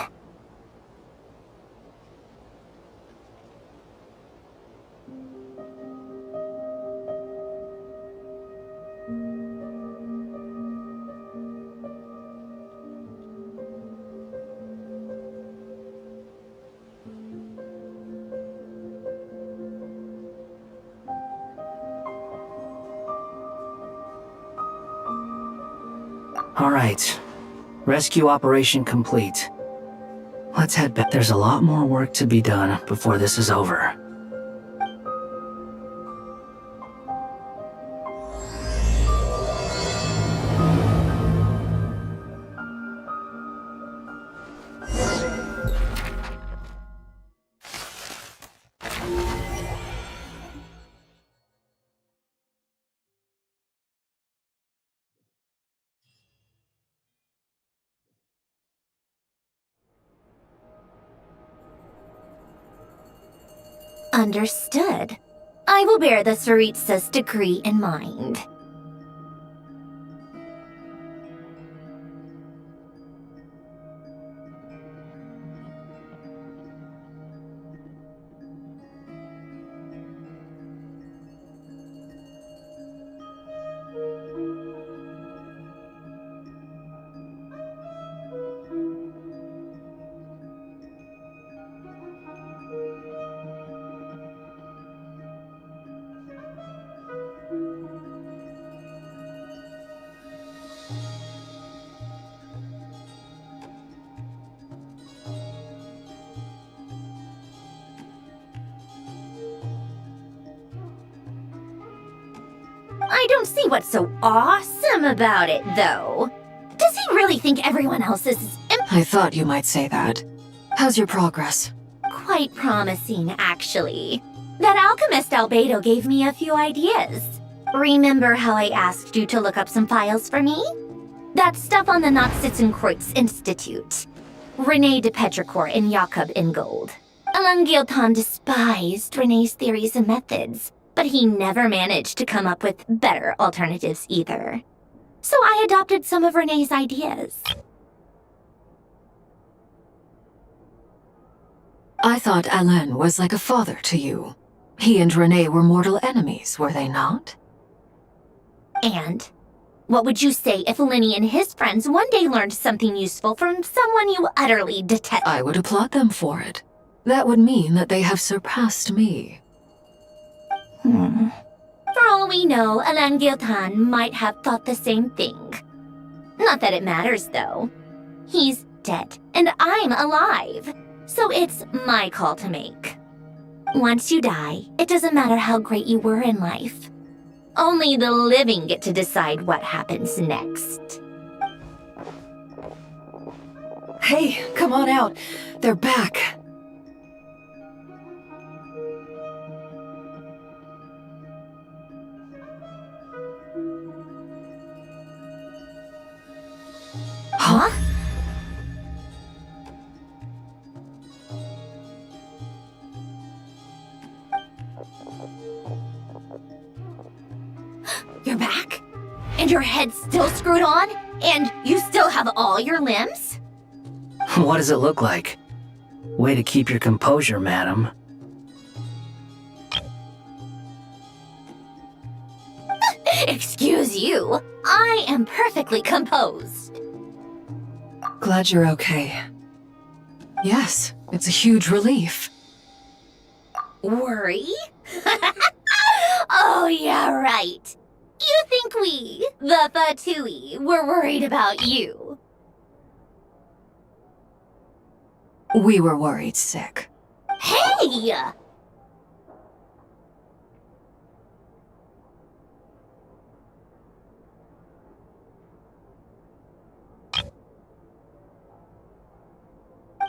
Alright. Rescue operation complete. Let's head back. There's a lot more work to be done before this is over. Understood. I will bear the Tsaritsa's decree in mind. I don't see what's so awesome about it, though. Does he really think everyone else is I thought you might say that. How's your progress? quite promising, actually? That alchemist Albedo gave me a few ideas. Remember how I asked you to look up some files for me? That stuff on the Nachtschitzenkreuz Institute. René de Petrichor and Jakob Ingold. Alain Guillotin despised René's theories and methods, but he never managed to come up with better alternatives either. So I adopted some of René's ideas. I thought Alain was like a father to you. He and René were mortal enemies, were they not? And what would you say if Lenny and his friends one day learned something useful from someone you utterly detest? I would applaud them for it. That would mean that they have surpassed me. For all we know, Alain Guillotin might have thought the same thing. Not that it matters, though. He's dead, and I'm alive. So it's my call to make. Once you die, it doesn't matter how great you were in life. Only the living get to decide what happens next. Hey, come on out. They're back. Huh? You're back? And your head's still screwed on? And you still have all your limbs? What does it look like? Way to keep your composure, madam. Excuse you. I am perfectly composed. Glad you're okay. Yes, it's a huge relief. Worry? Oh, yeah, right. You think we, the Fatui, were worried about you? We were worried sick. Hey!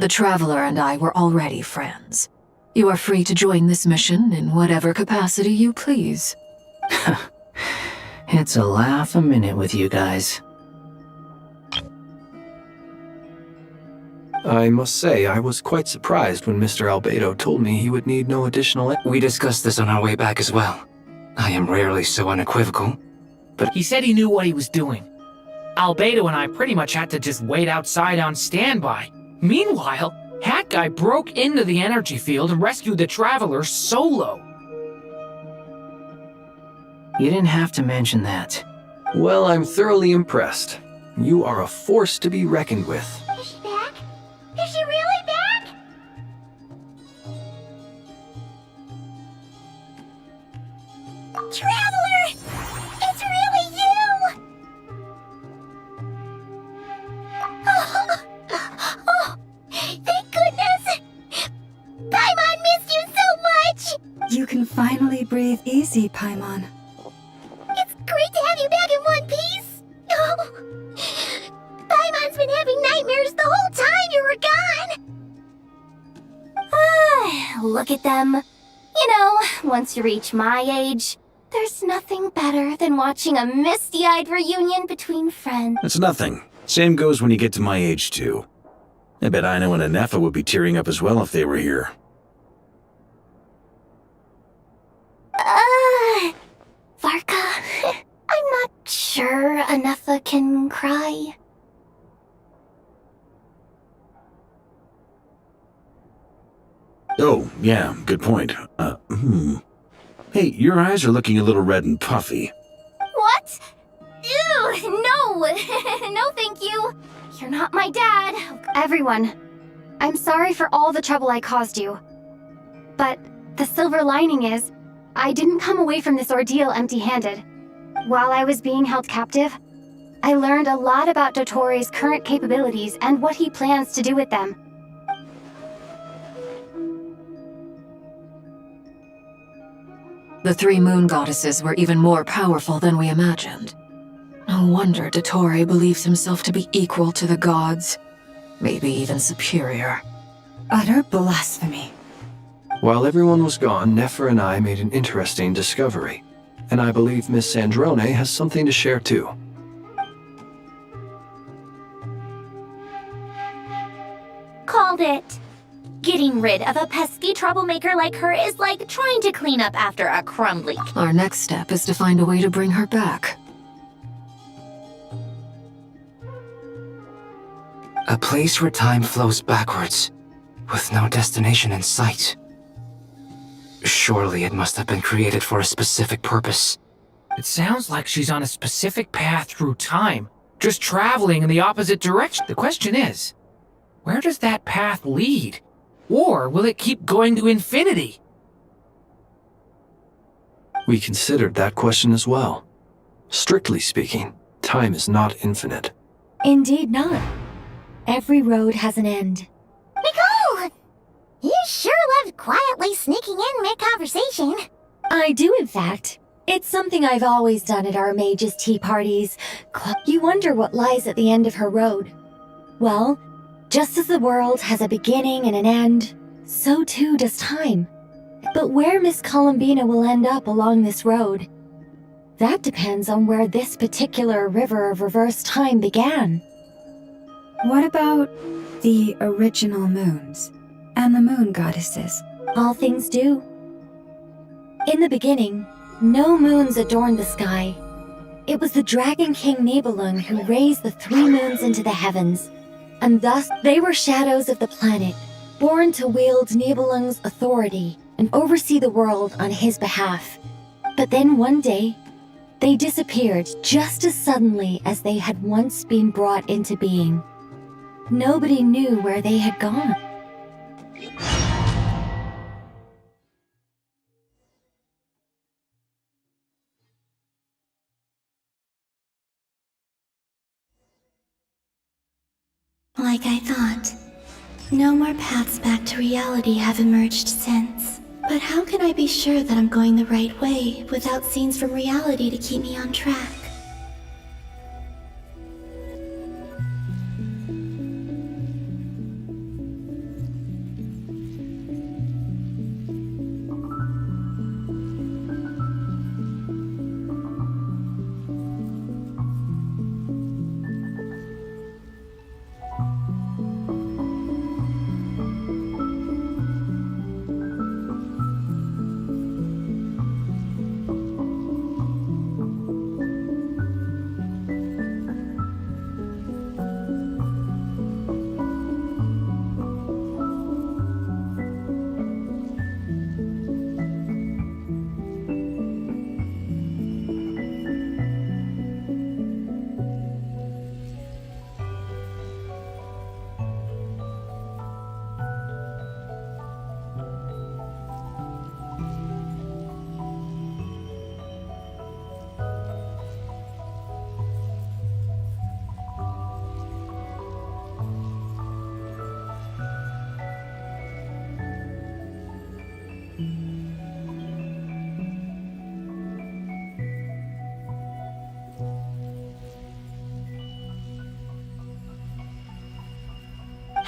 The Traveler and I were already friends. You are free to join this mission in whatever capacity you please. It's a laugh a minute with you guys. I must say, I was quite surprised when Mr. Albedo told me he would need no additional. We discussed this on our way back as well. I am rarely so unequivocal, but He said he knew what he was doing. Albedo and I pretty much had to just wait outside on standby. Meanwhile, Hat Guy broke into the energy field and rescued the travelers solo. You didn't have to mention that. Well, I'm thoroughly impressed. You are a force to be reckoned with. Is she back? Is she really back? Traveler! It's really you! Oh, thank goodness! Paimon missed you so much! You can finally breathe easy, Paimon. It's great to have you back in one piece! Oh, Paimon's been having nightmares the whole time you were gone! Look at them. You know, once you reach my age, there's nothing better than watching a misty-eyed reunion between friends. It's nothing. Same goes when you get to my age, too. I bet Aino and Anefa would be tearing up as well if they were here. Varka, I'm not sure Anefa can cry. Oh, yeah, good point. Hey, your eyes are looking a little red and puffy. What? Ew, no! No, thank you. You're not my dad. Everyone, I'm sorry for all the trouble I caused you. But the silver lining is, I didn't come away from this ordeal empty-handed. While I was being held captive, I learned a lot about Dotori's current capabilities and what he plans to do with them. The three moon goddesses were even more powerful than we imagined. No wonder Dotori believes himself to be equal to the gods, maybe even superior. Utter blasphemy. While everyone was gone, Nefer and I made an interesting discovery. And I believe Miss Sandrone has something to share too. Called it. Getting rid of a pesky troublemaker like her is like trying to clean up after a crumbly. Our next step is to find a way to bring her back. a place where time flows backwards, with no destination in sight. Surely it must have been created for a specific purpose. It sounds like she's on a specific path through time, just traveling in the opposite direction. The question is, where does that path lead? Or will it keep going to infinity? We considered that question as well. Strictly speaking, time is not infinite. Indeed not. Every road has an end. Nicole! You sure loved quietly sneaking in mid-conversation. I do, in fact. It's something I've always done at our mages' tea parties. You wonder what lies at the end of her road. Well, just as the world has a beginning and an end, so too does time. But where Miss Columbina will end up along this road, that depends on where this particular river of reverse time began. What about the original moons and the moon goddesses? All things do. In the beginning, no moons adorned the sky. It was the Dragon King Nibelung who raised the 3 moons into the heavens, and thus they were shadows of the planet, born to wield Nibelung's authority and oversee the world on his behalf. But then one day, they disappeared just as suddenly as they had once been brought into being. Nobody knew where they had gone. Like I thought. No more paths back to reality have emerged since. But how can I be sure that I'm going the right way without scenes from reality to keep me on track?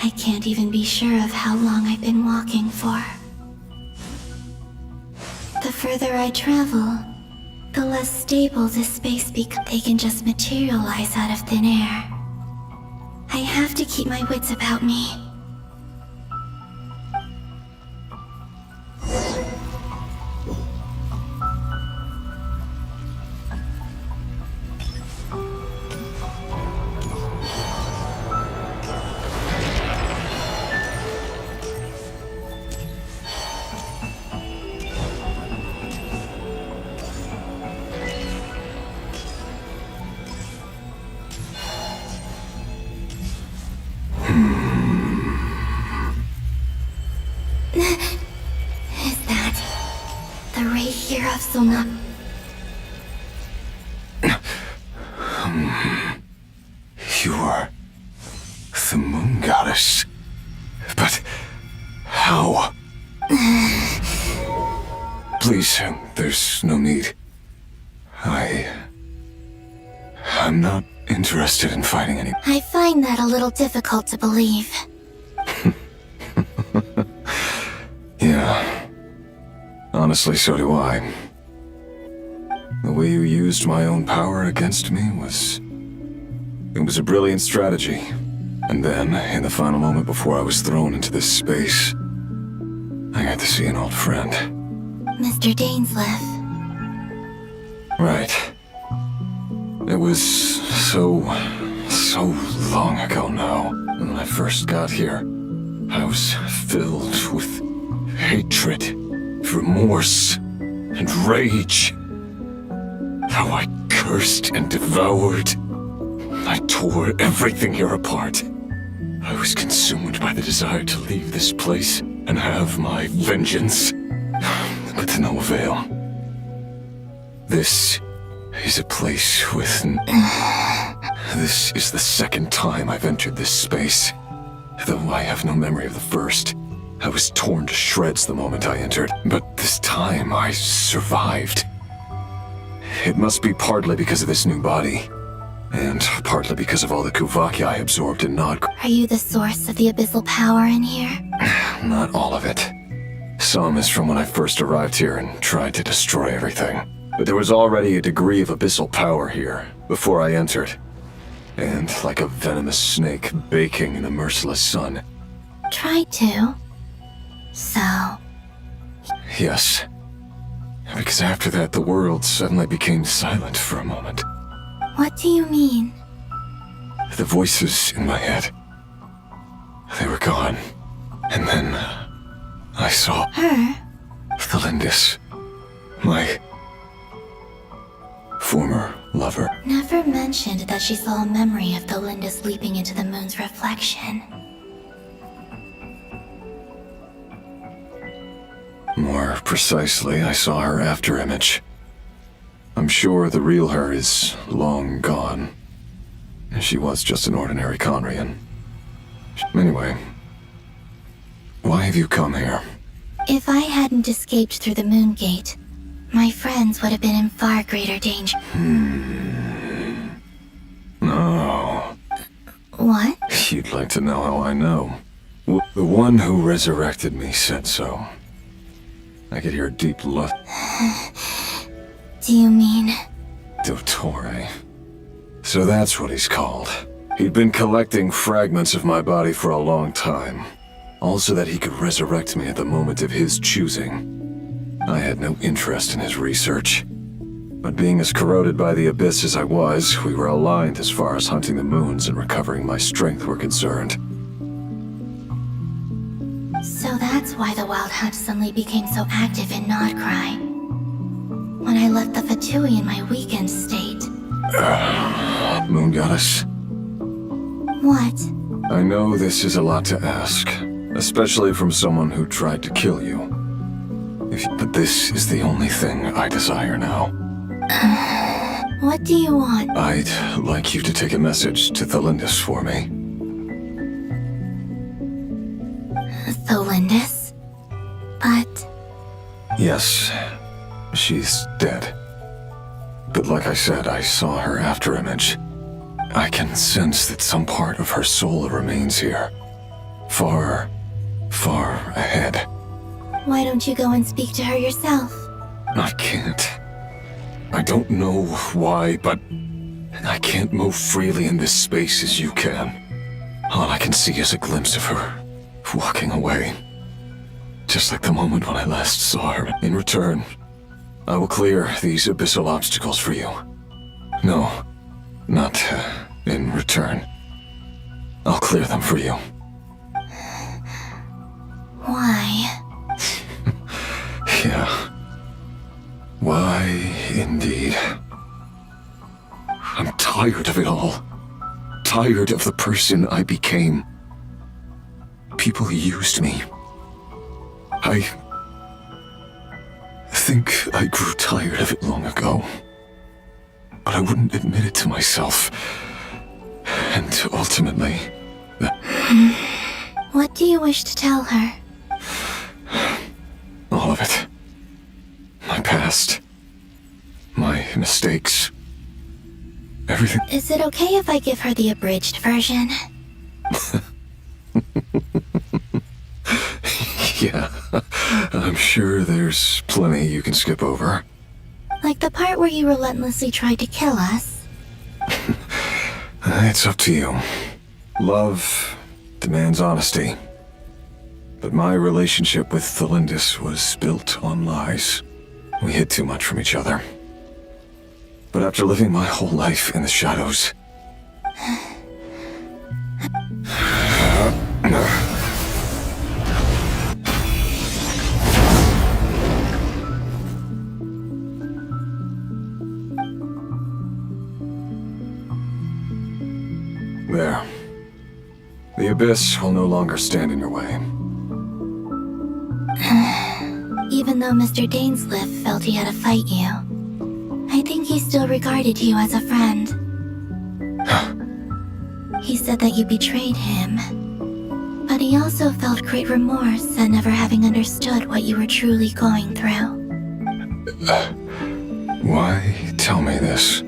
I can't even be sure of how long I've been walking for. The further I travel, the less stable this space becomes. They can just materialize out of thin air. I have to keep my wits about me. Is that the ray here of Zulna? You are the moon goddess. But how? Please, there's no need. I'm not interested in fighting any. I find that a little difficult to believe. Yeah. Honestly, so do I. The way you used my own power against me was... It was a brilliant strategy. And then, in the final moment before I was thrown into this space, I got to see an old friend. Mr. Dainsleif. Right. It was so long ago now. When I first got here, I was filled with hatred, remorse, and rage. How I cursed and devoured. I tore everything here apart. I was consumed by the desire to leave this place and have my vengeance. But to no avail. This is a place with... This is the second time I've entered this space. Though I have no memory of the first. I was torn to shreds the moment I entered, but this time I survived. It must be partly because of this new body, and partly because of all the Kuvaki I absorbed in Nod. Are you the source of the abyssal power in here? Not all of it. Some is from when I first arrived here and tried to destroy everything. But there was already a degree of abyssal power here before I entered. And like a venomous snake baking in the merciless sun. Tried to. So... Yes. Because after that, the world suddenly became silent for a moment. What do you mean? The voices in my head. They were gone. And then... I saw... Her? Thelindis. My... former lover. Never mentioned that she saw a memory of Thelindis leaping into the moon's reflection. More precisely, I saw her afterimage. I'm sure the real her is long gone. She was just an ordinary Conrian. Anyway, why have you come here? If I hadn't escaped through the moon gate, my friends would have been in far greater danger. No. What? You'd like to know how I know. The one who resurrected me said so. I could hear deep lust. Do you mean... Dottore. So that's what he's called. He'd been collecting fragments of my body for a long time. Also that he could resurrect me at the moment of his choosing. I had no interest in his research. But being as corroded by the abyss as I was, we were aligned as far as hunting the moons and recovering my strength were concerned. So that's why the Wild Hunt suddenly became so active in Nodcry. When I left the Fatui in my weakened state. Moon Goddess? What? I know this is a lot to ask, especially from someone who tried to kill you. But this is the only thing I desire now. What do you want? I'd like you to take a message to Thelindis for me. Thelindis? But... Yes, she's dead. But like I said, I saw her afterimage. I can sense that some part of her soul remains here. far, far ahead. Why don't you go and speak to her yourself? I can't. I don't know why, but I can't move freely in this space as you can. All I can see is a glimpse of her, walking away. Just like the moment when I last saw her. In return, I will clear these abyssal obstacles for you. No, not in return. I'll clear them for you. Why? Yeah. Why, indeed. I'm tired of it all. Tired of the person I became. People used me. I think I grew tired of it long ago. But I wouldn't admit it to myself. And ultimately... What do you wish to tell her? All of it. My past. My mistakes. Everything. Is it okay if I give her the abridged version? Yeah, I'm sure there's plenty you can skip over. Like the part where you relentlessly tried to kill us? It's up to you. Love demands honesty. But my relationship with Thelindis was built on lies. We hid too much from each other. But after living my whole life in the shadows... There. The abyss will no longer stand in your way. Even though Mr. Dainsleif felt he had to fight you, I think he still regarded you as a friend. He said that you betrayed him, but he also felt great remorse at never having understood what you were truly going through. Why tell me this?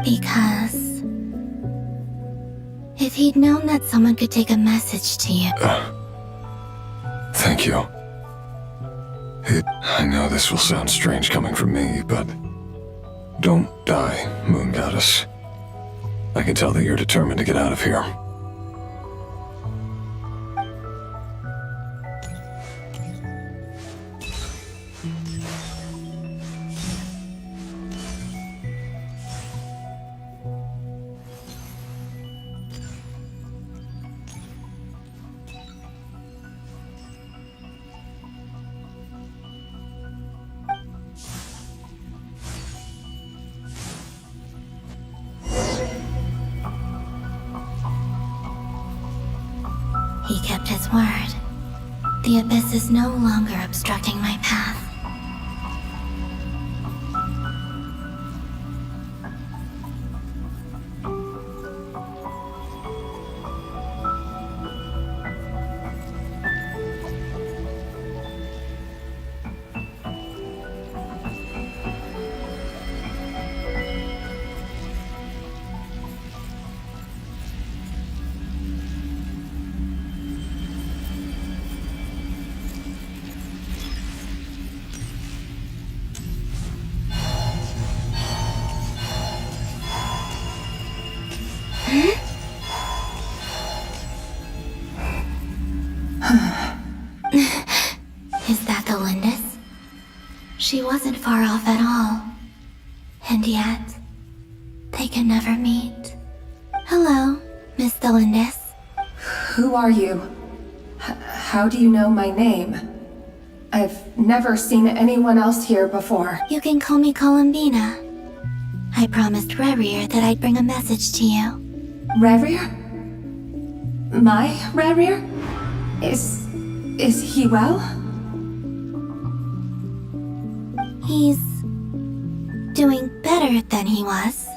Because... if he'd known that someone could take a message to you... Thank you. I know this will sound strange coming from me, but... don't die, Moon Goddess. I can tell that you're determined to get out of here. He kept his word. The abyss is no longer obstructing my path. Is that the Lindis? She wasn't far off at all. And yet, they can never meet. Hello, Miss Thelindis. Who are you? How do you know my name? I've never seen anyone else here before. You can call me Columbina. I promised Rerir that I'd bring a message to you. Rerir? My Rerir? Is he well? He's doing better than he was.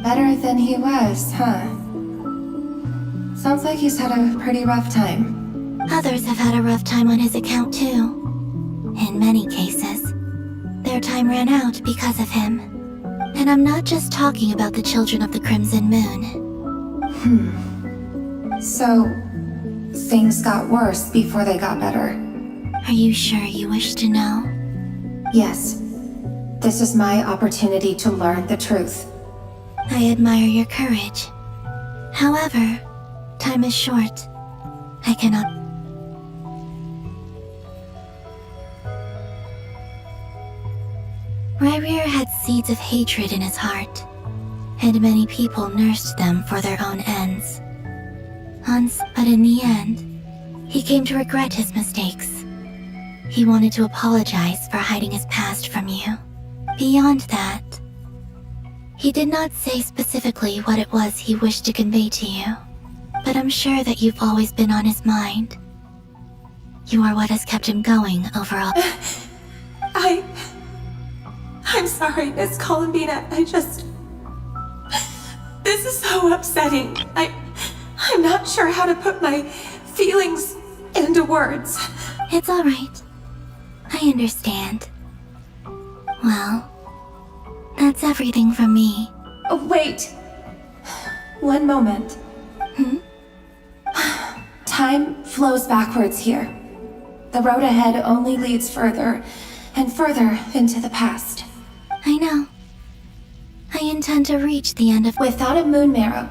Better than he was, huh? Sounds like he's had a pretty rough time. Others have had a rough time on his account too. In many cases, their time ran out because of him. And I'm not just talking about the children of the Crimson Moon. So, things got worse before they got better. Are you sure you wish to know? Yes. This is my opportunity to learn the truth. I admire your courage. However, time is short. I cannot. Ryrir had seeds of hatred in his heart, and many people nursed them for their own ends. But in the end, he came to regret his mistakes. He wanted to apologize for hiding his past from you. Beyond that, he did not say specifically what it was he wished to convey to you, but I'm sure that you've always been on his mind. You are what has kept him going overall. I'm sorry, Miss Columbina. This is so upsetting. I'm not sure how to put my feelings into words. It's alright. I understand. Well, that's everything from me. Oh, wait. One moment. Time flows backwards here. The road ahead only leads further and further into the past. I know. I intend to reach the end of— Without a moon marrow,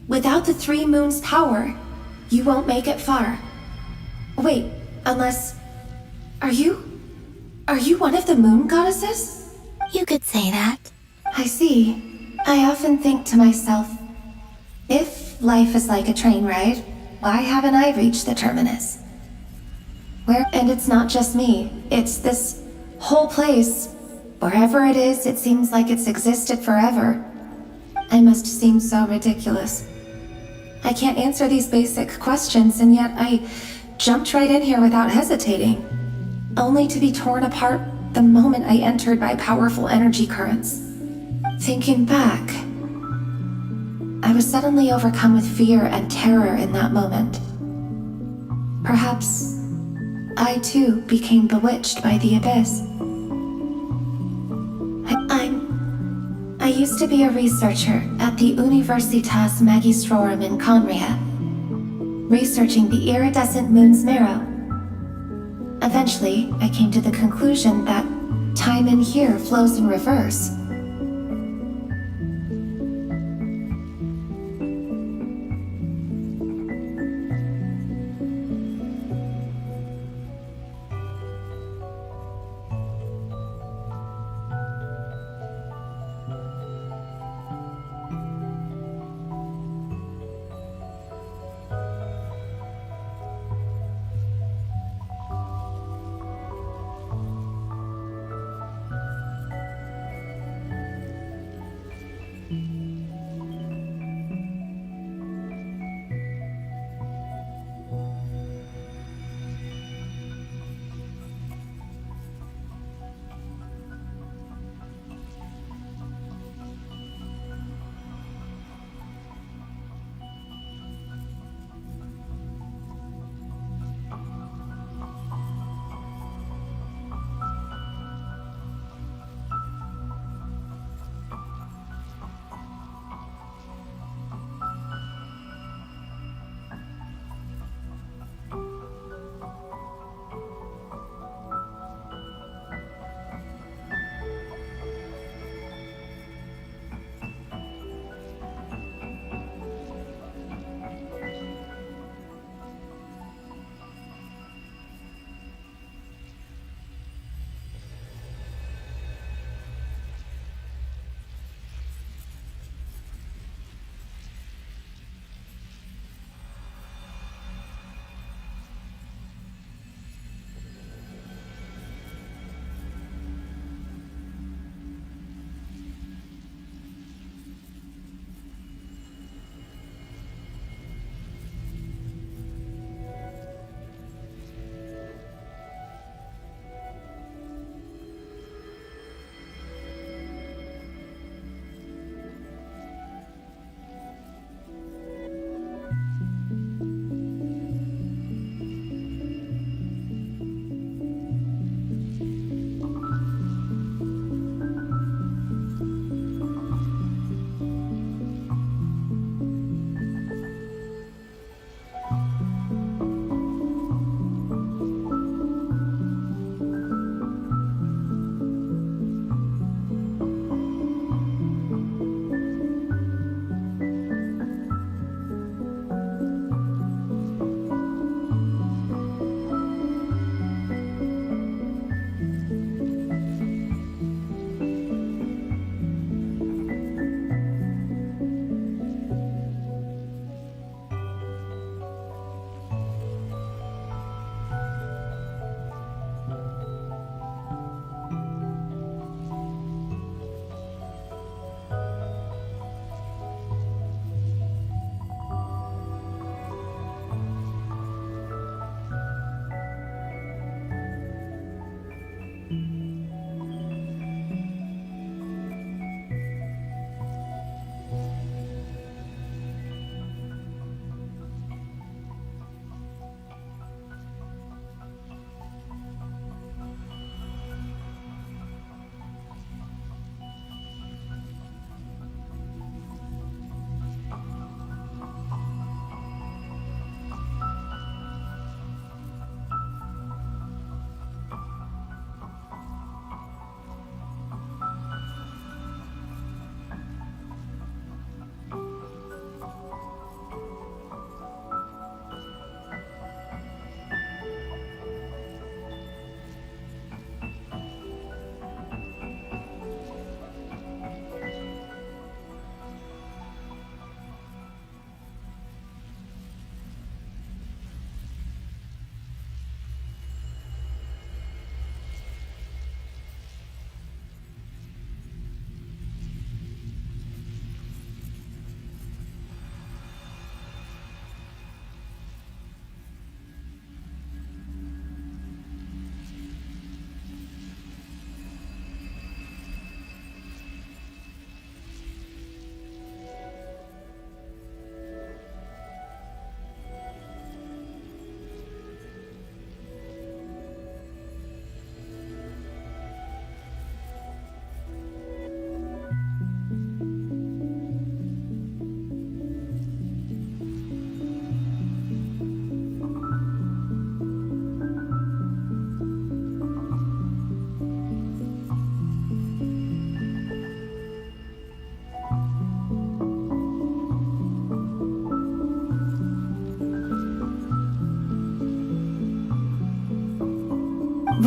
without the 3 moons' power, you won't make it far. Wait, unless... Are you one of the moon goddesses? You could say that. I see. I often think to myself, if life is like a train ride, why haven't I reached the terminus? And it's not just me, it's this whole place. Wherever it is, it seems like it's existed forever. I must seem so ridiculous. I can't answer these basic questions, and yet I jumped right in here without hesitating, only to be torn apart the moment I entered by powerful energy currents. Thinking back, I was suddenly overcome with fear and terror in that moment. Perhaps I too became bewitched by the abyss. I used to be a researcher at the Universitas Magistrorum in Conria, researching the iridescent moon's marrow. Eventually, I came to the conclusion that time in here flows in reverse.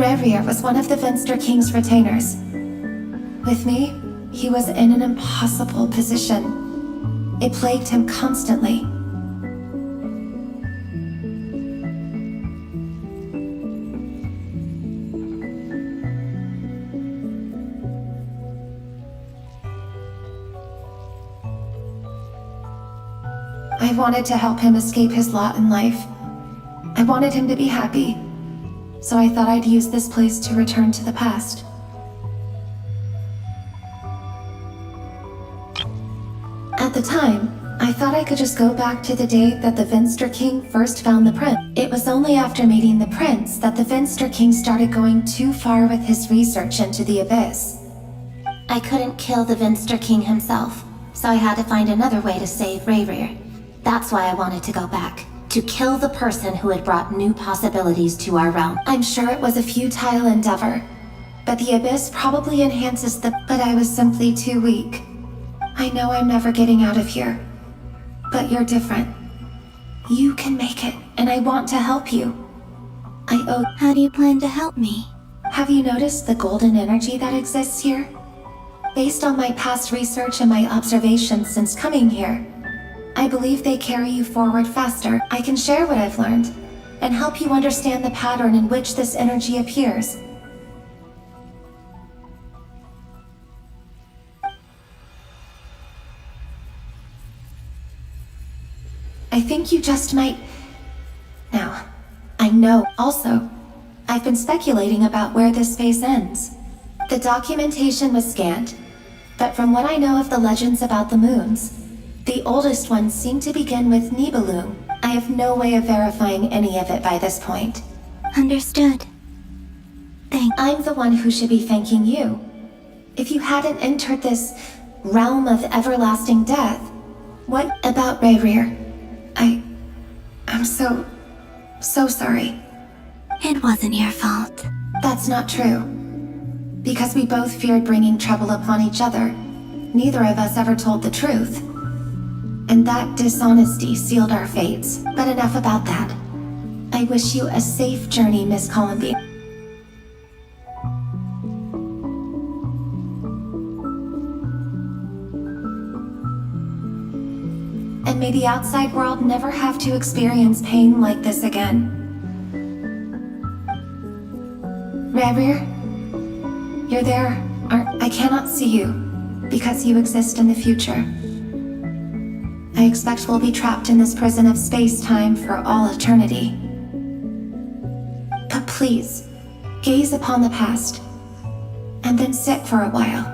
Rerir was one of the Venster King's retainers. With me, he was in an impossible position. It plagued him constantly. I wanted to help him escape his lot in life. I wanted him to be happy, so I thought I'd use this place to return to the past. At the time, I thought I could just go back to the day that the Venster King first found the prince. It was only after meeting the prince that the Venster King started going too far with his research into the abyss. I couldn't kill the Venster King himself, so I had to find another way to save Rerir. That's why I wanted to go back. To kill the person who had brought new possibilities to our realm. I'm sure it was a futile endeavor, but the abyss probably enhances the... But I was simply too weak. I know I'm never getting out of here, but you're different. You can make it, and I want to help you. How do you plan to help me? Have you noticed the golden energy that exists here? Based on my past research and my observations since coming here, I believe they carry you forward faster. I can share what I've learned, and help you understand the pattern in which this energy appears. I think you just might... Now, I know. Also, I've been speculating about where this space ends. The documentation was scanned, but from what I know of the legends about the moons, the oldest ones seem to begin with Nibelung. I have no way of verifying any of it by this point. Understood. I'm the one who should be thanking you. If you hadn't entered this realm of everlasting death, what about Rerir? I'm so sorry. It wasn't your fault. That's not true. Because we both feared bringing trouble upon each other, neither of us ever told the truth. And that dishonesty sealed our fates. But enough about that. I wish you a safe journey, Miss Columbine. And may the outside world never have to experience pain like this again. Rerir, you're there, I cannot see you, because you exist in the future. I expect we'll be trapped in this prison of space-time for all eternity. But please, gaze upon the past, and then sit for a while.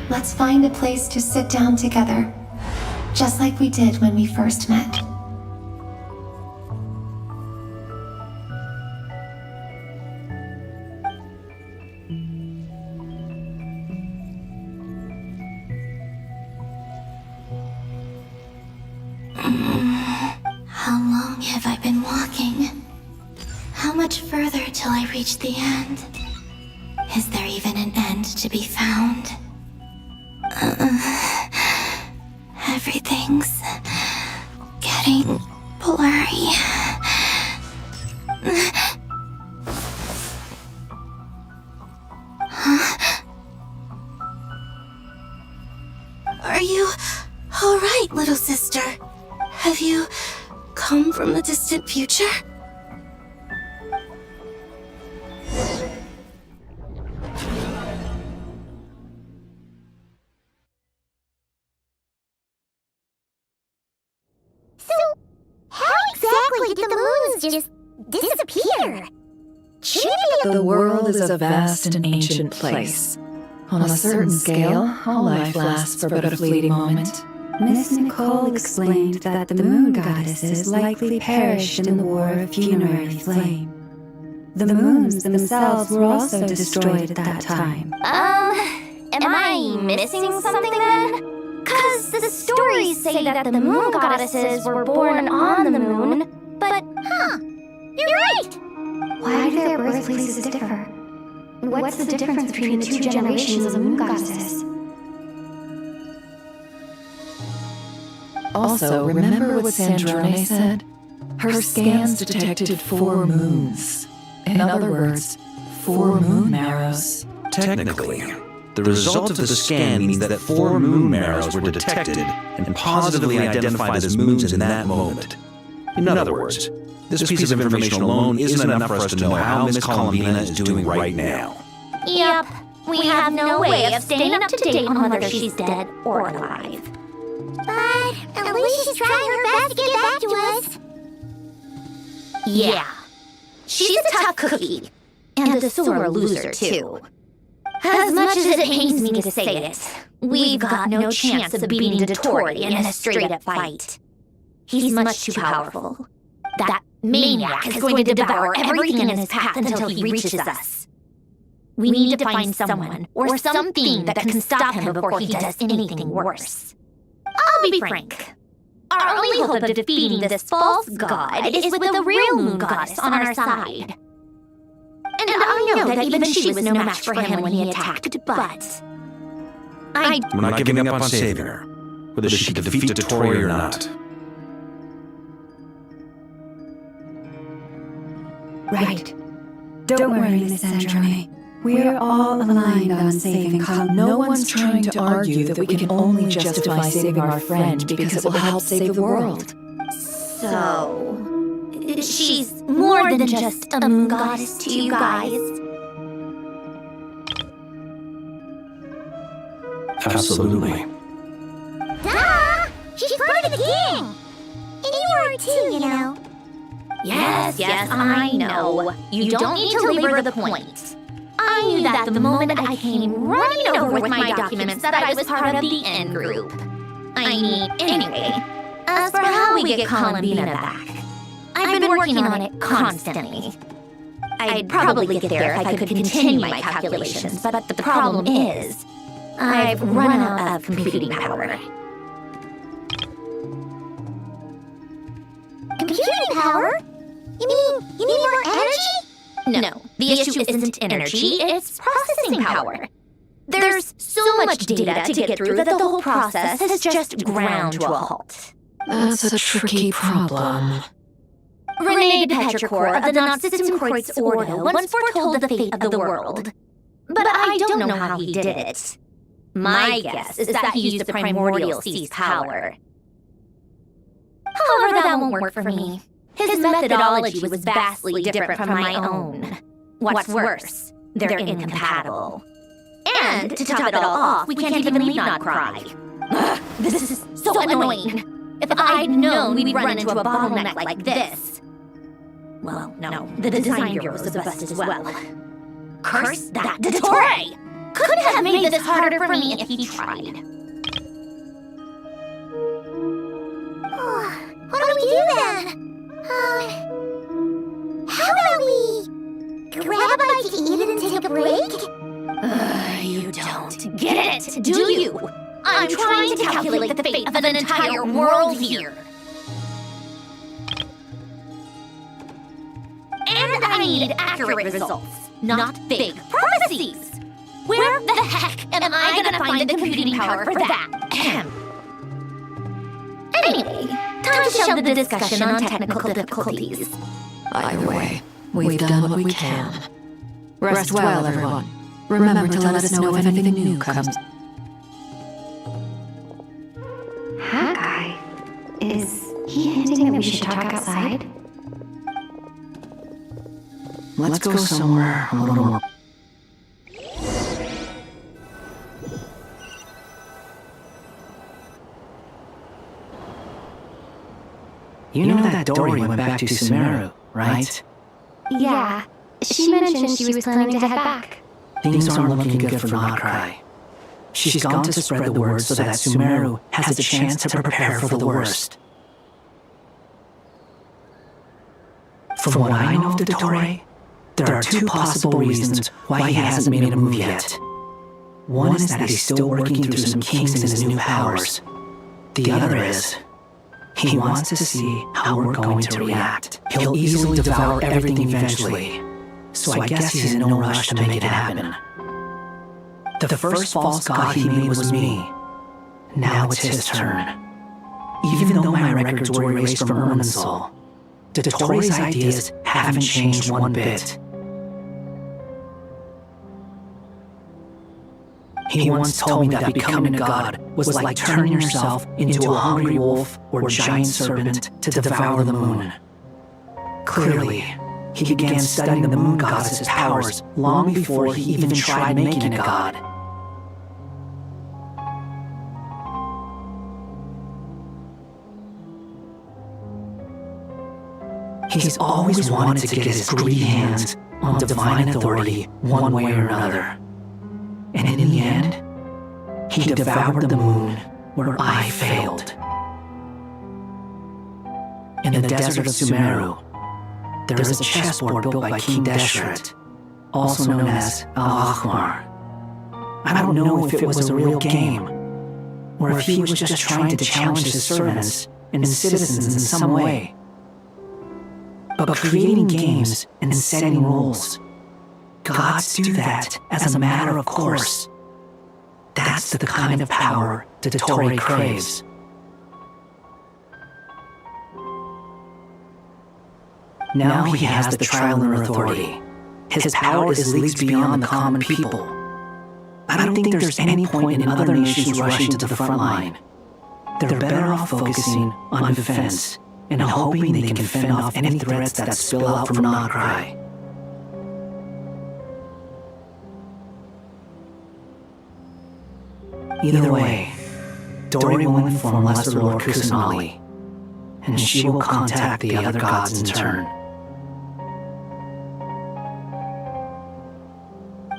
Let's find a place to sit down together, just like we did when we first met. How long have I been walking? How much further till I reach the end? Is there even an end to be found? Everything's getting blurry. Are you all right, little sister? Have you come from the distant future? So, how exactly did the moons just disappear? The world is a vast and ancient place. On a certain scale, all life lasts for but a fleeting moment. Miss Nicole explained that the moon goddesses likely perished in the war of funerary flame. The moons themselves were also destroyed at that time. Am I missing something then? 'Cause the stories say that the moon goddesses were born on the moon, but, you're right! Why do their birthplaces differ? What's the difference between the two generations of moon goddesses? Also, remember what Sandrone said? Her scans detected 4 moons. In other words, 4 moon marrows. Technically, the result of the scan means that 4 moon marrows were detected and positively identified as moons in that moment. In other words, this piece of information alone isn't enough for us to know how Miss Columbina is doing right now. Yep, we have no way of staying up to date on whether she's dead or alive. But at least she's trying her best to get back to us. Yeah. She's a tough cookie. And a sore loser, too. As much as it pains me to say it, we've got no chance of beating Dottore in a straight-up fight. He's much too powerful. That maniac is going to devour everything in his path until he reaches us. We need to find someone or something that can stop him before he does anything worse. I'll be frank. Our only hope of defeating this false god is with the real moon goddess on our side. And I know that even she was no match for him when he attacked, but... We're not giving up on saving her, whether she can defeat Dottore or not. Right. Don't worry, Miss Sandrone. We're all aligned on saving Columbina. No one's trying to argue that we can only justify saving our friend because it will help save the world. So... she's more than just a moon goddess to you guys. Absolutely. Duh! She's part of the king! And you are too, you know. Yes, I know. You don't need to labor the point. I knew that the moment I came running over with my documents that I was part of the N group. Anyway, as for how we get Columbina back, I've been working on it constantly. I'd probably get there if I could continue my calculations, but the problem is, I've run out of computing power. Computing power? You need more energy? No, the issue isn't energy, it's processing power. There's so much data to get through that the whole process has just ground to a halt. That's a tricky problem. René de Petrichor of the Nazistum Kreuz Ordo once foretold the fate of the world. But I don't know how he did it. My guess is that he used the primordial sea's power. However, that won't work for me. His methodology was vastly different from my own. What's worse, they're incompatible. And to top it all off, we can't even leave not cry. Ugh, this is so annoying. If I'd known we'd run into a bottleneck like this. Well, no, the design bureau's a bust as well. Curse that Dottore! Could have made this harder for me if he tried. What do we do then? How about we grab a bite to eat it and take a break? You don't get it, do you? I'm trying to calculate the fate of an entire world here. And I need accurate results, not fake prophecies. Where the heck am I gonna find the computing power for that? Anyway, time to shelve the discussion on technical difficulties. Either way, we've done what we can. Rest well, everyone. Remember to let us know if anything new comes. Hawkeye? Is he hinting that we should talk outside? Let's go somewhere a little more. You know that Dory went back to Sumeru, right? Yeah. She mentioned she was planning to head back. Things aren't looking good for Notcry. She's gone to spread the word so that Sumeru has a chance to prepare for the worst. From what I know of Dottore, there are two possible reasons why he hasn't made a move yet. One is that he's still working through some kinks in his new powers. The other is, he wants to see how we're going to react. He'll easily devour everything eventually, so I guess he's in no rush to make it happen. The first false god he made was me. Now it's his turn. Even though my records were erased from Irminsul, Dotori's ideas haven't changed one bit. He once told me that becoming a god was like turning yourself into a hungry wolf or giant serpent to devour the moon. Clearly, he began studying the moon goddess's powers long before he even tried making a god. He's always wanted to get his greedy hands on divine authority one way or another. And in the end, he devoured the moon where I failed. In the desert of Sumeru, there is a chessboard built by King Deshret, also known as Al-Ahmar. I don't know if it was a real game, or if he was just trying to challenge his servants and citizens in some way. But creating games and setting rules, gods do that as a matter of course. That's the kind of power Dotori craves. Now he has the Trilunar Authority. His power is leagues beyond the common people. I don't think there's any point in other nations rushing to the front line. They're better off focusing on defense and hoping they can fend off any threats that spill out from Notcry. Either way, Dory will inform Lesser Lord Kusanali, and she will contact the other gods in turn.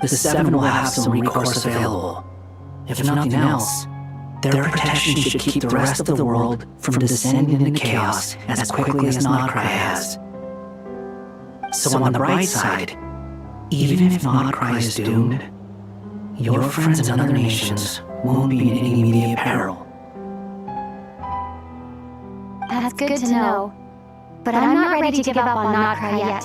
The Seven will have some recourse available. If nothing else, their protection should keep the rest of the world from descending into chaos as quickly as Notcry has. So on the bright side, even if Notcry is doomed, your friends in other nations won't be in any immediate peril. That's good to know. But I'm not ready to give up on Notcry yet.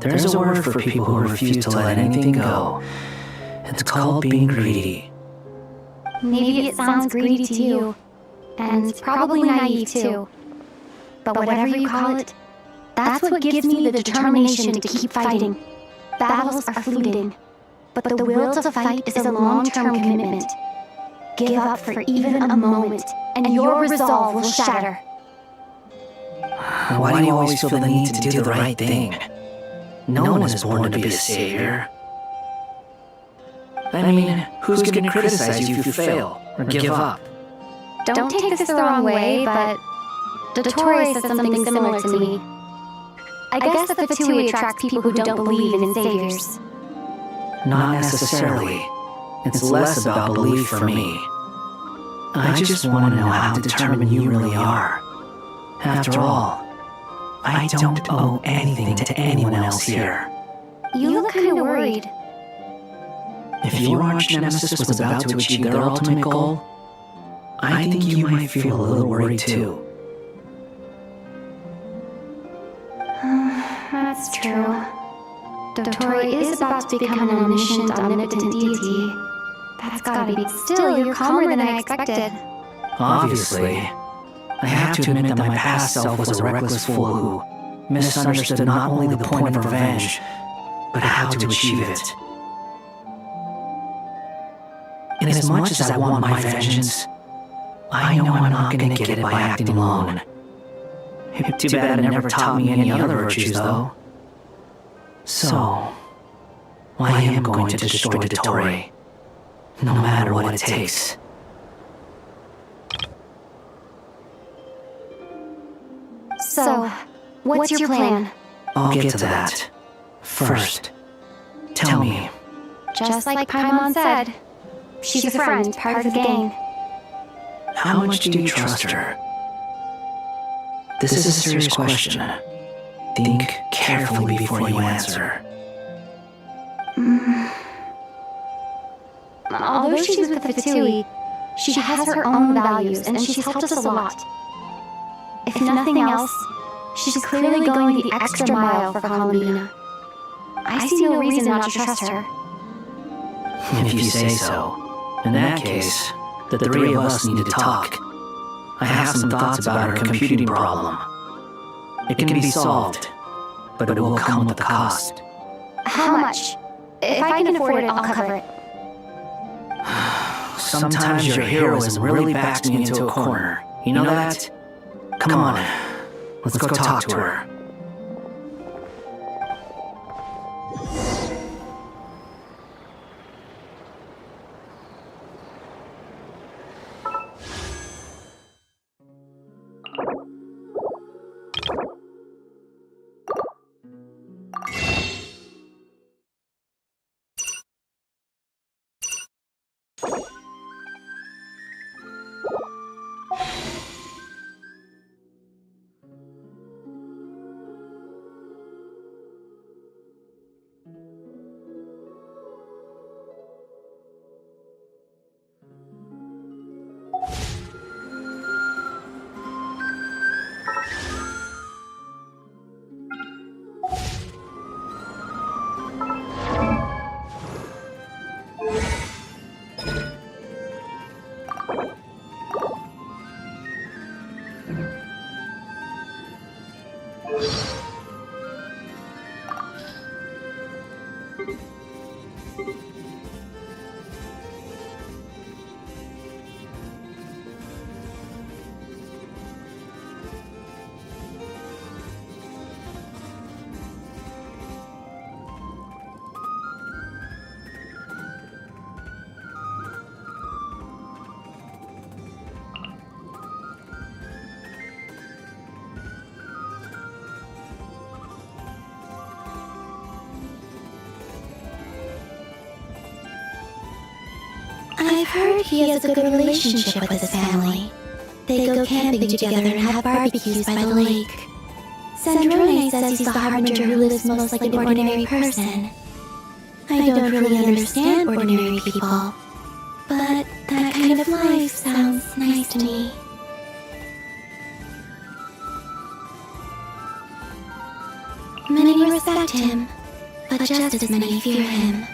There's a word for people who refuse to let anything go. It's called being greedy. Maybe it sounds greedy to you, and probably naive too. But whatever you call it, that's what gives me the determination to keep fighting. Battles are fleeting, but the will to fight is a long-term commitment. Give up for even a moment, and your resolve will shatter. Why do you always feel the need to do the right thing? No one is born to be a savior. I mean, who's going to criticize you if you fail or give up? Don't take this the wrong way, but Dotori said something similar to me. I guess the Fatui attracts people who don't believe in saviors. Not necessarily. It's less about belief for me. I just want to know how determined you really are. After all, I don't owe anything to anyone else here. You look kind of worried. If your arch-nemesis was about to achieve their ultimate goal, I think you might feel a little worried too. That's true. Dotori is about to become an omniscient, omnipotent deity. That's gotta be. Still, you're calmer than I expected. Obviously. I have to admit that my past self was a reckless fool who misunderstood not only the point of revenge, but how to achieve it. And as much as I want my vengeance, I know I'm not going to get it by acting alone. Too bad it never taught me any other virtues, though. So, I am going to destroy Dotori, no matter what it takes. So, what's your plan? I'll get to that. First, tell me. Just like Paimon said, she's a friend, part of the gang. How much do you trust her? This is a serious question. Think carefully before you answer. Although she's with the Fatui, she has her own values and she's helped us a lot. If nothing else, she's clearly going the extra mile for Columbina. I see no reason not to trust her. If you say so, In that case, the three of us need to talk. I have some thoughts about her computing problem. It can be solved, but it will come with a cost. How much? If I can afford it, I'll cover it. Sometimes your heroism really backs me into a corner. You know that? Come on, let's go talk to her. I've heard he has a good relationship with his family. They go camping together and have barbecues by the lake. Sandrone says he's the harbinger who lives most like an ordinary person. I don't really understand ordinary people, but that kind of life sounds nice to me. Many respect him, but just as many fear him.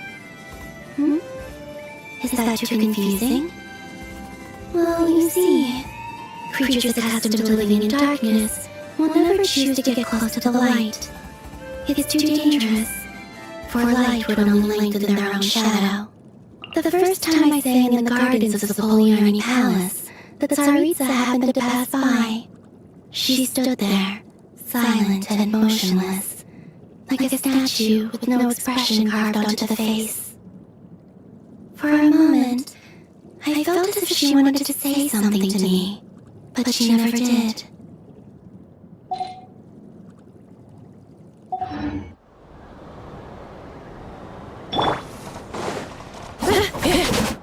Is that too confusing? Well, you see, creatures accustomed to living in darkness will never choose to get close to the light. It's too dangerous, for light would only lengthen their own shadow. The first time I sang in the gardens of the Poliarni Palace, the Tsaritsa happened to pass by. She stood there, silent and motionless, like a statue with no expression carved onto the face. For a moment, I felt as if she wanted to say something to me, but she never did.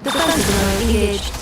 Defenses are engaged.